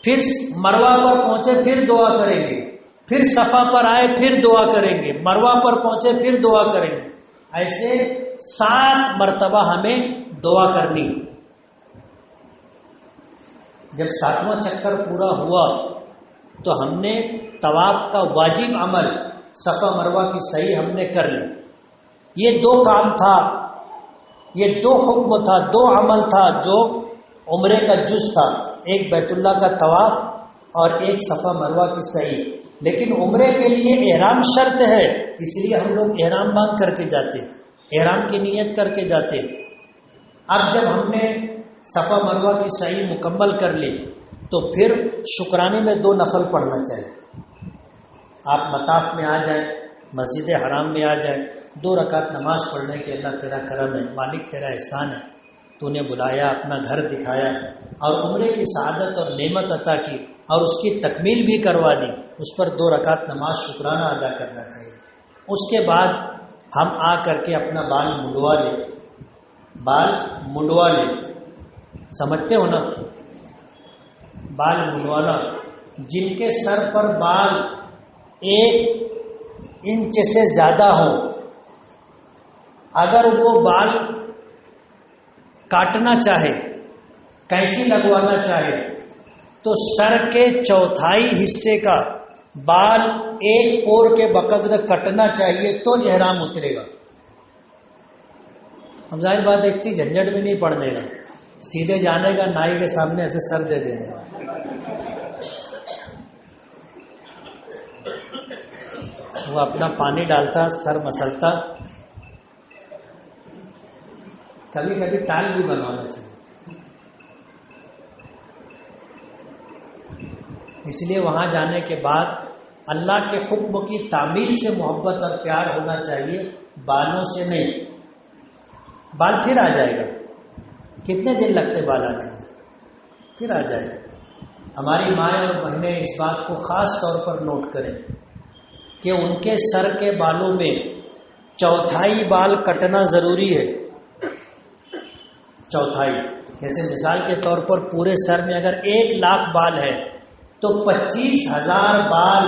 [SPEAKER 1] پھر مروہ پر پہنچے پھر دعا کریں گے، پھر صفا پر آئے پھر دعا کریں گے، مروہ پر پہنچے پھر دعا کریں گے۔ ایسے 7 مرتبہ ہمیں دعا کرنی۔ جب 7واں چکر پورا ہوا تو ہم نے طواف کا واجب عمل صفا مروہ کی صحیح ہم نے کر لی۔ یہ 2 کام تھا، یہ 2 حکم تھا، 2 عمل تھا جو عمرے کا جز تھا، ایک بیت اللہ کا طواف اور ایک صفا مروہ کی صحیح۔ لیکن عمرے کے لیے احرام شرط ہے، اس لیے ہم لوگ احرام باندھ کر کے جاتے، احرام کی نیت کر کے جاتے۔ اب جب ہم نے صفا مروہ کی صحیح مکمل کر لی تو پھر شکرانے میں 2 نفل پڑھنا چاہیے۔ آپ مطاف میں آ جائیں، مسجد حرام میں آ جائیں، 2 رکعت نماز پڑھنے کے اللہ تیرا کرم ہے، مالک تیرا احسان ہے، تو نے بلایا، اپنا گھر دکھایا اور عمرے کی سعادت اور نعمت عطا کی اور اس کی تکمیل بھی کروا دی، اس پر 2 رکعت نماز شکرانہ ادا کرنا چاہیے۔ اس کے بعد ہم آ کر کے اپنا بال منڈوا لیں، بال منڈوا لیں، سمجھتے ہو نا؟ بال منڈوانا، جن کے سر پر بال 1 انچ سے زیادہ ہو، اگر وہ بال کاٹنا چاہے، کینچی لگوانا چاہے، تو سر کے 1/4 حصے کا بال 1 کور کے بقدر کٹنا چاہیے تو احرام اترے گا۔ ہم ظاہر بات اتنی جھنجھٹ میں نہیں پڑنے گا، سیدھے جانے کا، نائی کے سامنے ایسے سر دے دینے گا۔ وہ اپنا پانی ڈالتا، سر مسلتا، کبھی کبھی ٹال بھی بنوانا چاہیے۔ اس لیے وہاں جانے کے بعد اللہ کے حکم کی تعمیل سے محبت اور پیار ہونا چاہیے، بالوں سے نہیں۔ بال پھر آ جائے گا، کتنے دن لگتے بال آنے میں، پھر آ جائے گا۔ ہماری مائیں اور بہنیں اس بات کو خاص طور پر نوٹ کریں کہ ان کے سر کے بالوں میں 1/4 بال کٹنا ضروری ہے۔ 1/4، جیسے مثال کے طور پر پورے سر میں اگر 1 لاکھ بال ہے تو 25,000 بال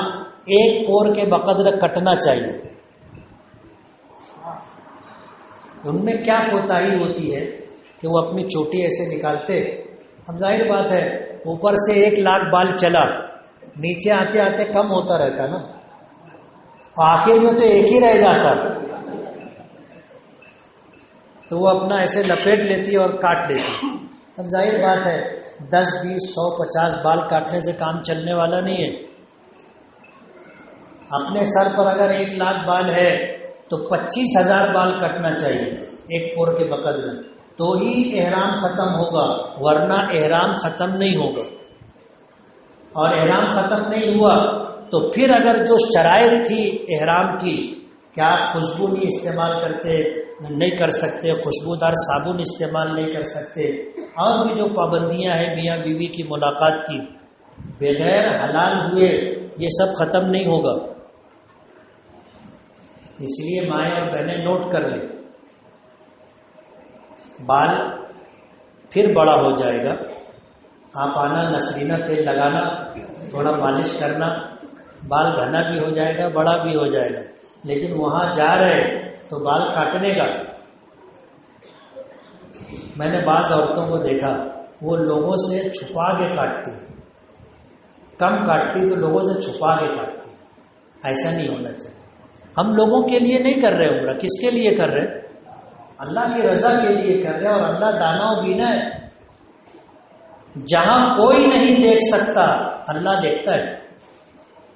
[SPEAKER 1] 1 کور کے بقدر کٹنا چاہیے۔ ان میں کیا کوتاہی ہوتی ہے کہ وہ اپنی چوٹی ایسے نکالتے، اب ظاہر بات ہے اوپر سے 1 لاکھ بال چلا، نیچے آتے آتے کم ہوتا رہتا نا، آخر میں تو 1 ہی رہ جاتا، تو وہ اپنا ایسے لپیٹ لیتی اور کاٹ لیتی۔ اب ظاہر بات ہے 10 20 100 50 بال کاٹنے سے کام چلنے والا نہیں ہے. اپنے سر پر اگر 1 لاکھ بال ہے تو 25,000 بال کٹنا چاہیے ایک پور کے بقد میں، تو ہی احرام ختم ہوگا، ورنہ احرام ختم نہیں ہوگا. اور احرام ختم نہیں ہوا تو پھر اگر جو شرائط تھی احرام کی کہ آپ خوشبو نہیں استعمال کرتے، نہیں کر سکتے، خوشبودار صابن استعمال نہیں کر سکتے، اور بھی جو پابندیاں ہیں میاں بیوی کی ملاقات کی، بغیر حلال ہوئے یہ سب ختم نہیں ہوگا. اس لیے مائیں اور بہنیں نوٹ کر لیں، بال پھر بڑا ہو جائے گا، آپ آنا نسرینہ تیل لگانا، تھوڑا مالش کرنا، بال گھنا بھی ہو جائے گا، بڑا بھی ہو جائے گا. لیکن وہاں جا رہے تو بال کاٹنے کا. میں نے بعض عورتوں کو دیکھا وہ لوگوں سے چھپا کے کاٹتی، کم کاٹتی تو لوگوں سے چھپا کے کاٹتی. ایسا نہیں ہونا چاہیے. ہم لوگوں کے لیے نہیں کر رہے عمرہ، کس کے لیے کر رہے؟ اللہ کی رضا کے لیے کر رہے. اور اللہ دانا و بینا ہے، جہاں کوئی نہیں دیکھ سکتا اللہ دیکھتا ہے.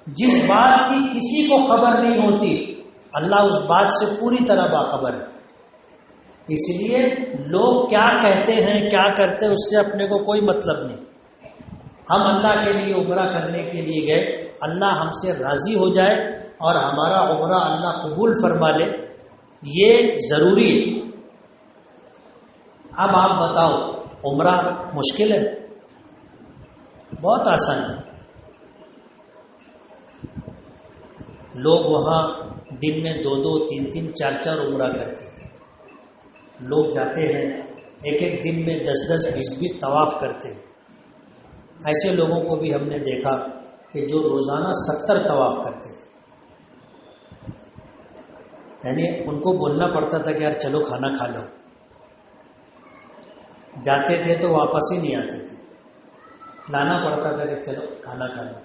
[SPEAKER 1] جس بات کی کسی کو خبر نہیں ہوتی اللہ اس بات سے پوری طرح باخبر ہے. اس لیے لوگ کیا کہتے ہیں کیا کرتے ہیں اس سے اپنے کو کوئی مطلب نہیں. ہم اللہ کے لیے عمرہ کرنے کے لیے گئے، اللہ ہم سے راضی ہو جائے اور ہمارا عمرہ اللہ قبول فرما لے، یہ ضروری ہے. اب آپ بتاؤ عمرہ مشکل ہے؟ بہت آسان ہے. لوگ وہاں دن میں 2 2 3 3 4 4 عمرہ کرتے ہیں. لوگ جاتے ہیں ایک ایک دن میں 10 10 20 20 طواف کرتے ہیں. ایسے لوگوں کو بھی ہم نے دیکھا کہ جو روزانہ 70 طواف کرتے تھے. یعنی ان کو بولنا پڑتا تھا کہ یار چلو کھانا کھا لو. جاتے تھے تو واپس ہی نہیں آتے تھے، لانا پڑتا تھا کہ چلو کھانا کھا لو.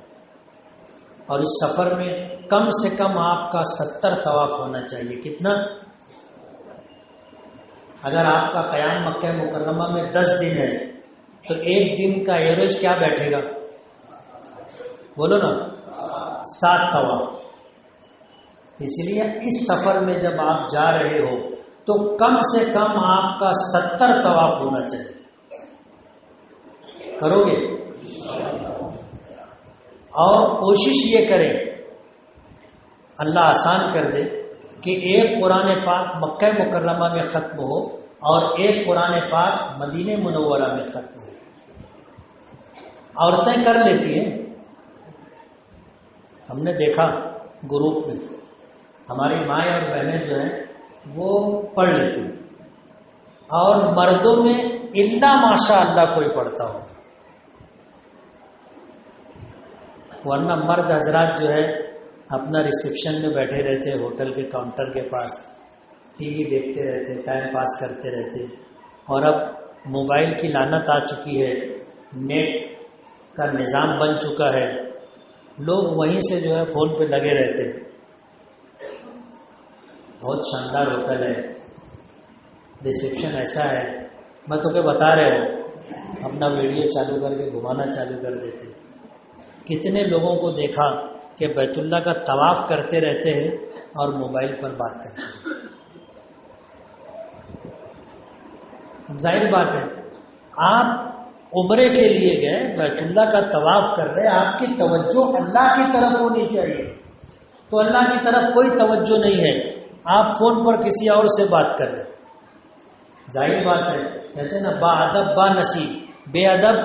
[SPEAKER 1] اور اس سفر میں کم سے کم آپ کا 70 طواف ہونا چاہیے. کتنا؟ اگر آپ کا قیام مکہ مکرمہ میں 10 دن ہے تو ایک دن کا ایوریج کیا بیٹھے گا؟ بولو نا، 7 طواف. اس لیے اس سفر میں جب آپ جا رہے ہو تو کم سے کم آپ کا 70 طواف ہونا چاہیے. کرو گے؟ اور کوشش یہ کریں اللہ آسان کر دے کہ ایک قرآن پاک مکہ مکرمہ میں ختم ہو اور ایک قرآن پاک مدینہ منورہ میں ختم ہو. عورتیں کر لیتی ہیں، ہم نے دیکھا گروپ میں ہماری مائیں اور بہنیں جو ہیں وہ پڑھ لیتی ہیں، اور مردوں میں الا ماشاء اللہ کوئی پڑھتا ہو، ورنہ مرد حضرات جو ہے اپنا ریسیپشن میں بیٹھے رہتے، ہوٹل کے کاؤنٹر کے پاس ٹی وی دیکھتے رہتے، ٹائم پاس کرتے رہتے. اور اب موبائل کی لعنت آ چکی ہے، نیٹ کا نظام بن چکا ہے، لوگ وہیں سے جو ہے فون پہ لگے رہتے. بہت شاندار ہوٹل ہے، ریسیپشن ایسا ہے، میں تو کہ بتا رہے ہوں، اپنا ویڈیو چالو کر کے گھمانا چالو کر دیتے. کتنے لوگوں کو دیکھا کہ بیت اللہ کا طواف کرتے رہتے ہیں اور موبائل پر بات کرتے ہیں. ظاہر بات ہے آپ عمرے کے لیے گئے، بیت اللہ کا طواف کر رہے، آپ کی توجہ اللہ کی طرف ہونی چاہیے. تو اللہ کی طرف کوئی توجہ نہیں ہے، آپ فون پر کسی اور سے بات کر رہے. ظاہر بات ہے، کہتے ہیں نا با ادب با نصیب، بے ادب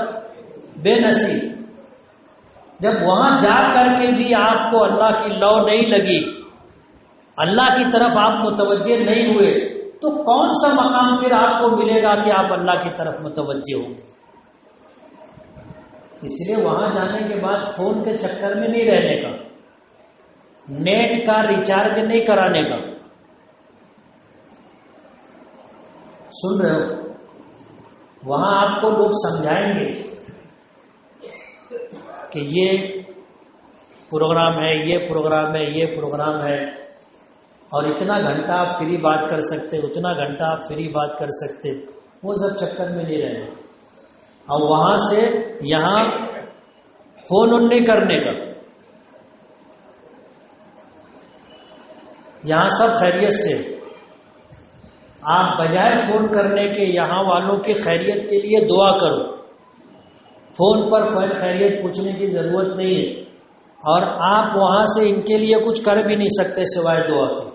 [SPEAKER 1] بے نصیب. جب وہاں جا کر کے بھی آپ کو اللہ کی لو نہیں لگی، اللہ کی طرف آپ متوجہ نہیں ہوئے، تو کون سا مقام پھر آپ کو ملے گا کہ آپ اللہ کی طرف متوجہ ہوں گے؟ اس لیے وہاں جانے کے بعد فون کے چکر میں نہیں رہنے کا، نیٹ کا ریچارج نہیں کرانے کا. سن رہے ہو؟ وہاں آپ کو لوگ سمجھائیں گے کہ یہ پروگرام ہے، یہ پروگرام ہے، یہ پروگرام ہے، اور اتنا گھنٹہ آپ فری بات کر سکتے، اتنا گھنٹہ آپ فری بات کر سکتے. وہ سب چکر میں نہیں رہنے. اور وہاں سے یہاں فون ان نہیں کرنے کا، یہاں سب خیریت سے، آپ بجائے فون کرنے کے یہاں والوں کی خیریت کے لیے دعا کرو، فون پر خیریت پوچھنے کی ضرورت نہیں ہے، اور آپ وہاں سے ان کے لیے کچھ کر بھی نہیں سکتے سوائے دعا کے۔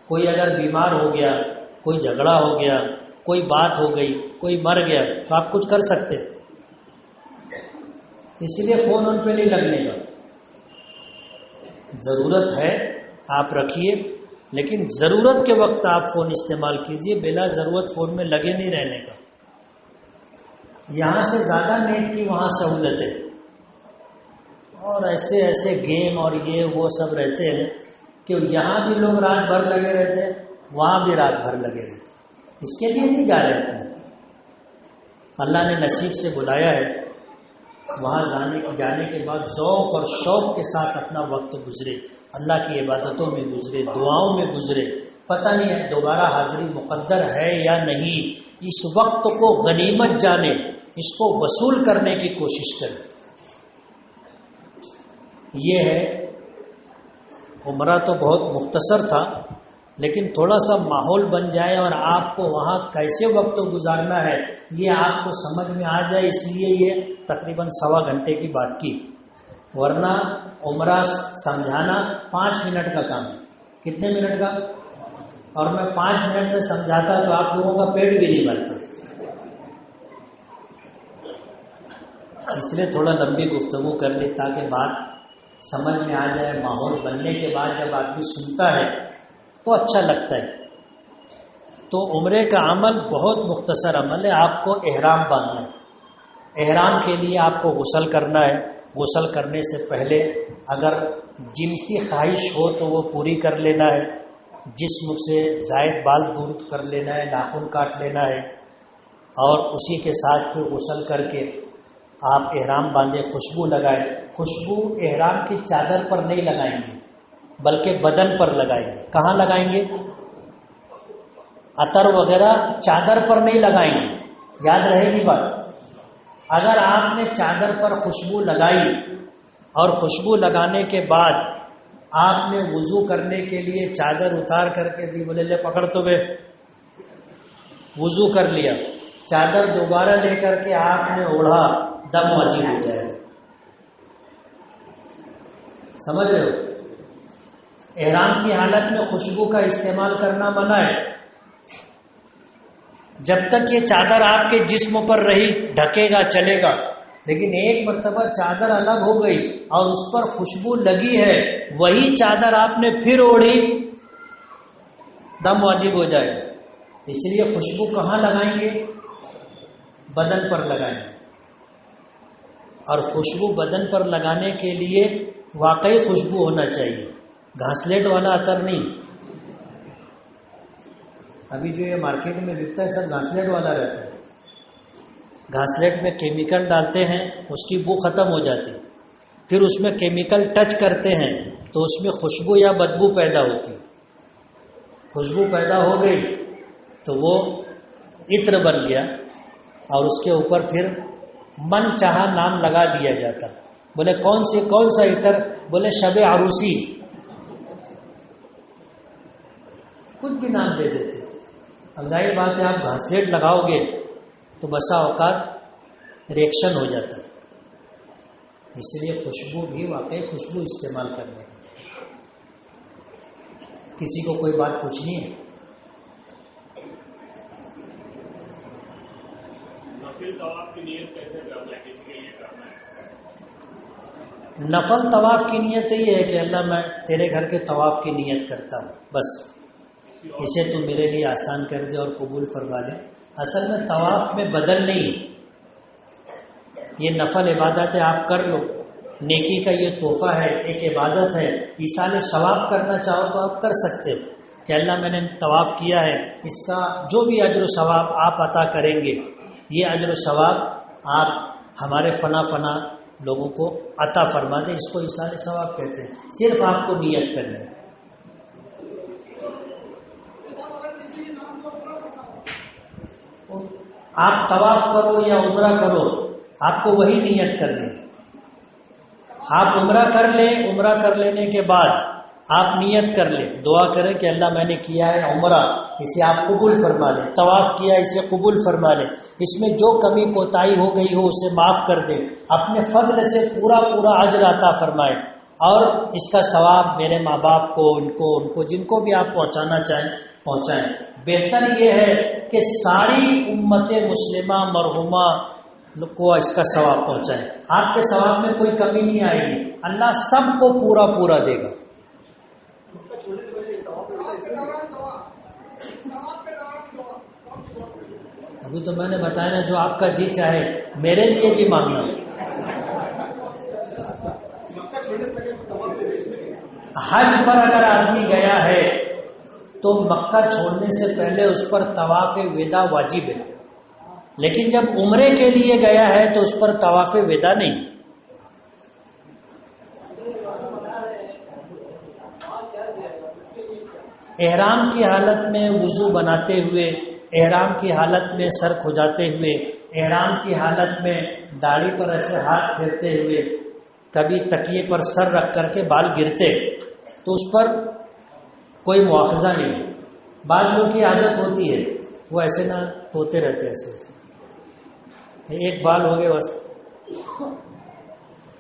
[SPEAKER 1] کوئی اگر بیمار ہو گیا، کوئی جھگڑا ہو گیا، کوئی بات ہو گئی، کوئی مر گیا تو آپ کچھ کر سکتے، اس لیے فون ان پہ نہیں لگنے کا۔ ضرورت ہے آپ رکھیے، لیکن ضرورت کے وقت آپ فون استعمال کیجئے، بلا ضرورت فون میں لگے نہیں رہنے کا۔ یہاں سے زیادہ نیٹ کی وہاں سہولت ہے، اور ایسے ایسے گیم اور یہ وہ سب رہتے ہیں کہ یہاں بھی لوگ رات بھر لگے رہتے ہیں، وہاں بھی رات بھر لگے رہتے ہیں۔ اس کے لیے نہیں جا رہے اپنے، اللہ نے نصیب سے بلایا ہے، وہاں جانے کے بعد ذوق اور شوق کے ساتھ اپنا وقت گزرے، اللہ کی عبادتوں میں گزرے، دعاؤں میں گزرے۔ پتہ نہیں ہے دوبارہ حاضری مقدر ہے یا نہیں، اس وقت کو غنیمت جانے، اس کو وصول کرنے کی کوشش کریں۔ یہ ہے، عمرہ تو بہت مختصر تھا، لیکن تھوڑا سا ماحول بن جائے اور آپ کو وہاں کیسے وقت گزارنا ہے یہ آپ کو سمجھ میں آ جائے، اس لیے یہ تقریباً 1.25 گھنٹے کی بات کی، ورنہ عمرہ سمجھانا 5 منٹ کا کام ہے۔ کتنے منٹ کا؟ اور میں 5 منٹ میں سمجھاتا تو آپ لوگوں کا پیٹ بھی نہیں بھرتا، اس لیے تھوڑا لمبی گفتگو کر لی تاکہ بات سمجھ میں آ جائے۔ ماحول بننے کے بعد جب آدمی سنتا ہے تو اچھا لگتا ہے۔ تو عمرے کا عمل بہت مختصر عمل ہے، آپ کو احرام باندھنا ہے، احرام کے لیے آپ کو غسل کرنا ہے، غسل کرنے سے پہلے اگر جنسی خواہش ہو تو وہ پوری کر لینا ہے، جسم سے زائد بال دور کر لینا ہے، ناخن کاٹ لینا ہے، اور اسی کے ساتھ پھر غسل کر کے آپ احرام باندھے، خوشبو لگائے۔ خوشبو احرام کی چادر پر نہیں لگائیں گے بلکہ بدن پر لگائیں گے۔ کہاں لگائیں گے؟ عطر وغیرہ چادر پر نہیں لگائیں گے، یاد رہے گی بات۔ اگر آپ نے چادر پر خوشبو لگائی اور خوشبو لگانے کے بعد آپ نے وضو کرنے کے لیے چادر اتار کر کے دی، بولے لے پکڑ تو بے، وضو کر لیا، چادر دوبارہ لے کر کے آپ نے اوڑھا، دم واجب ہو جائے گا۔ سمجھ رہے ہو؟ احرام کی حالت میں خوشبو کا استعمال کرنا منع ہے، جب تک یہ چادر آپ کے جسم پر رہی ڈھکے گا چلے گا، لیکن ایک مرتبہ چادر الگ ہو گئی اور اس پر خوشبو لگی ہے، وہی چادر آپ نے پھر اوڑھی، دم واجب ہو جائے گا۔ اس لیے خوشبو کہاں لگائیں گے؟ بدن پر لگائیں گے، اور خوشبو بدن پر لگانے کے لیے واقعی خوشبو ہونا چاہیے، گھاسلیٹ والا عطر نہیں۔ ابھی جو یہ مارکیٹ میں بکتا ہے سب گھاسلیٹ والا رہتا ہے، گھاسلیٹ میں کیمیکل ڈالتے ہیں، اس کی بو ختم ہو جاتی، پھر اس میں کیمیکل ٹچ کرتے ہیں تو اس میں خوشبو یا بدبو پیدا ہوتی، خوشبو پیدا ہو گئی تو وہ عطر بن گیا، اور اس کے اوپر پھر من چاہا نام لگا دیا جاتا۔ بولے کون سا عطر؟ بولے شب عروسی، کچھ بھی نام دے دیتے۔ اب ظاہر بات ہے آپ گھاسلیٹ لگاؤ گے تو بسا اوقات ریئیکشن ہو جاتا ہے، اس لیے خوشبو بھی واقعی خوشبو استعمال کرنے کی۔ کسی کو کوئی بات پوچھنی ہے؟ نفل طواف کی نیت یہ ہے کہ اللہ میں تیرے گھر کے طواف کی نیت کرتا ہوں، بس اسے تو میرے لیے آسان کر دے اور قبول فرما لے۔ اصل میں طواف میں بدل نہیں، یہ نفل عبادت ہے، آپ کر لو، نیکی کا یہ تحفہ ہے، ایک عبادت ہے، ایصال ثواب کرنا چاہو تو آپ کر سکتے ہو کہ اللہ میں نے طواف کیا ہے، اس کا جو بھی اجر و ثواب آپ عطا کریں گے، یہ اجر و ثواب آپ ہمارے فنا لوگوں کو عطا فرما دیں، اس کو ایصال ثواب کہتے ہیں۔ صرف آپ کو نیت کرنی ہے۔ آپ طواف کرو یا عمرہ کرو، آپ کو وہی نیت کرنی ہے۔ آپ عمرہ کر لیں، عمرہ کر لینے کے بعد آپ نیت کر لیں، دعا کریں کہ اللہ میں نے کیا ہے عمرہ، اسے آپ قبول فرما لیں، طواف کیا اسے قبول فرما لیں، اس میں جو کمی کوتاہی ہو گئی ہو اسے معاف کر دیں، اپنے فضل سے پورا اجر عطا فرمائیں، اور اس کا ثواب میرے ماں باپ کو، ان کو جن کو بھی آپ پہنچانا چاہیں پہنچائیں۔ بہتر یہ ہے کہ ساری امت مسلمہ مرحومہ کو اس کا ثواب پہنچائیں، آپ کے ثواب میں کوئی کمی نہیں آئے گی، اللہ سب کو پورا دے گا۔ ابھی تو میں نے بتایا نا، جو آپ کا جی چاہے، میرے لیے بھی مانگنا۔ حج پر اگر آدمی گیا ہے تو مکہ چھوڑنے سے پہلے اس پر طواف وداع واجب ہے، لیکن جب عمرے کے لیے گیا ہے تو اس پر طواف وداع نہیں۔ احرام کی حالت میں وضو بناتے ہوئے، احرام کی حالت میں سر کھجاتے ہوئے، احرام کی حالت میں داڑھی پر ایسے ہاتھ پھیرتے ہوئے، کبھی تکیے پر سر رکھ کر کے بال گرتے، تو اس پر کوئی مواخذہ نہیں ہے۔ بعض لوگ کی عادت ہوتی ہے وہ ایسے نہ ہوتے رہتے، ایسے ایک بال ہو گئے بس۔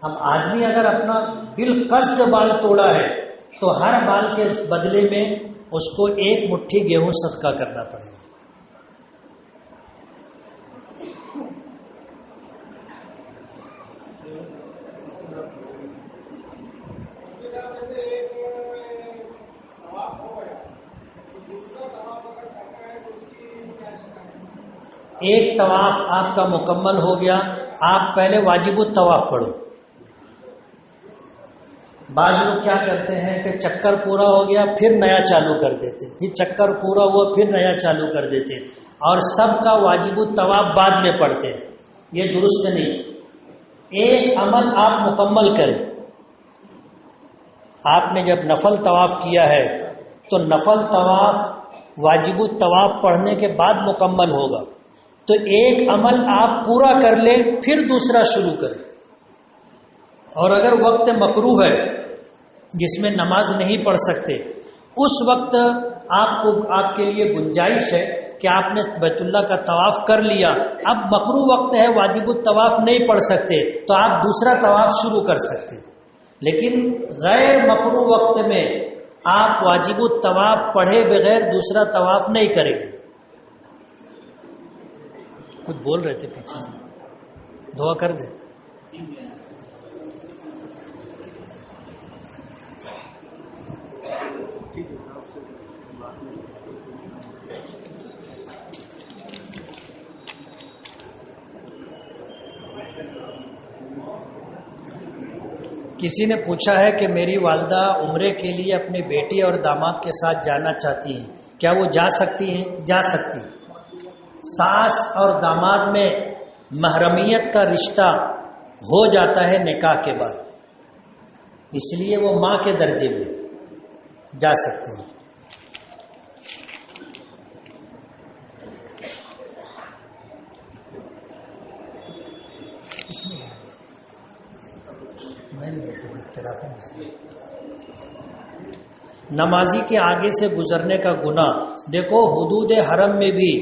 [SPEAKER 1] اب آدمی اگر اپنا بالقصد بال توڑا ہے تو ہر بال کے بدلے میں اس کو ایک مٹھی گیہوں صدقہ کرنا پڑے گا۔ ایک طواف آپ کا مکمل ہو گیا، آپ پہلے واجب الطواف پڑھو۔ بعض لوگ کیا کرتے ہیں کہ چکر پورا ہو گیا پھر نیا چالو کر دیتے، پھر چکر پورا ہوا پھر نیا چالو کر دیتے، اور سب کا واجب الطواف بعد میں پڑھتے، یہ درست نہیں۔ ایک عمل آپ مکمل کریں۔ آپ نے جب نفل طواف کیا ہے تو نفل طواف واجب الطواف پڑھنے کے بعد مکمل ہوگا، تو ایک عمل آپ پورا کر لیں پھر دوسرا شروع کریں۔ اور اگر وقت مکروہ ہے جس میں نماز نہیں پڑھ سکتے، اس وقت آپ کے لیے گنجائش ہے کہ آپ نے بیت اللہ کا طواف کر لیا، اب مکروہ وقت ہے، واجب الطواف نہیں پڑھ سکتے، تو آپ دوسرا طواف شروع کر سکتے، لیکن غیر مکروہ وقت میں آپ واجب الطواف پڑھے بغیر دوسرا طواف نہیں کریں گے۔ کچھ بول رہے تھے پیچھے سے، دعا کر دیں۔ کسی نے پوچھا ہے کہ میری والدہ عمرے کے لیے اپنے بیٹی اور داماد کے ساتھ جانا چاہتی ہیں، کیا وہ جا سکتی ہیں؟ جا سکتی ہیں۔ ساس اور داماد میں محرمیت کا رشتہ ہو جاتا ہے نکاح کے بعد، اس لیے وہ ماں کے درجے میں جا سکتے ہیں۔ نمازی کے آگے سے گزرنے کا گناہ، دیکھو حدود حرم میں بھی،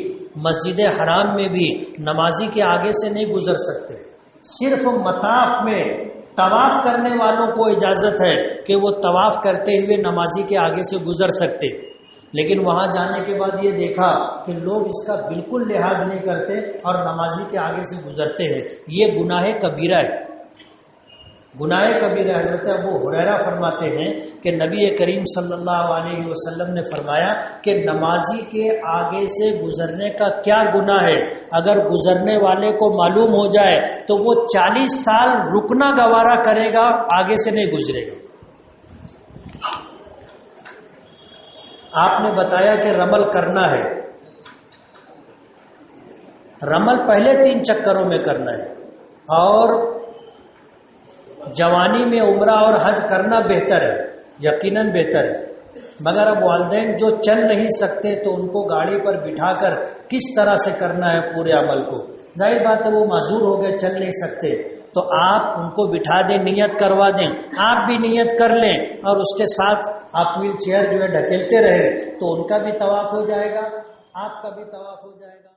[SPEAKER 1] مسجد حرام میں بھی نمازی کے آگے سے نہیں گزر سکتے، صرف مطاف میں طواف کرنے والوں کو اجازت ہے کہ وہ طواف کرتے ہوئے نمازی کے آگے سے گزر سکتے، لیکن وہاں جانے کے بعد یہ دیکھا کہ لوگ اس کا بالکل لحاظ نہیں کرتے اور نمازی کے آگے سے گزرتے ہیں، یہ گناہ کبیرہ ہے، گناہ کبیرہ۔ حضرت ابو ہریرہ فرماتے ہیں کہ نبی کریم صلی اللہ علیہ وسلم نے فرمایا کہ نمازی کے آگے سے گزرنے کا کیا گناہ ہے، اگر گزرنے والے کو معلوم ہو جائے تو وہ 40 سال رکنا گوارا کرے گا، آگے سے نہیں گزرے گا۔ آپ نے بتایا کہ رمل کرنا ہے، رمل پہلے 3 چکروں میں کرنا ہے، اور جوانی میں عمرہ اور حج کرنا بہتر ہے، یقیناً بہتر ہے، مگر اب والدین جو چل نہیں سکتے تو ان کو گاڑی پر بٹھا کر کس طرح سے کرنا ہے پورے عمل کو؟ ظاہر بات ہے وہ معذور ہو گئے، چل نہیں سکتے، تو آپ ان کو بٹھا دیں، نیت کروا دیں، آپ بھی نیت کر لیں اور اس کے ساتھ آپ ویل چیئر جو ہے ڈھکیلتے رہے تو ان کا بھی طواف ہو جائے گا، آپ کا بھی طواف ہو جائے گا۔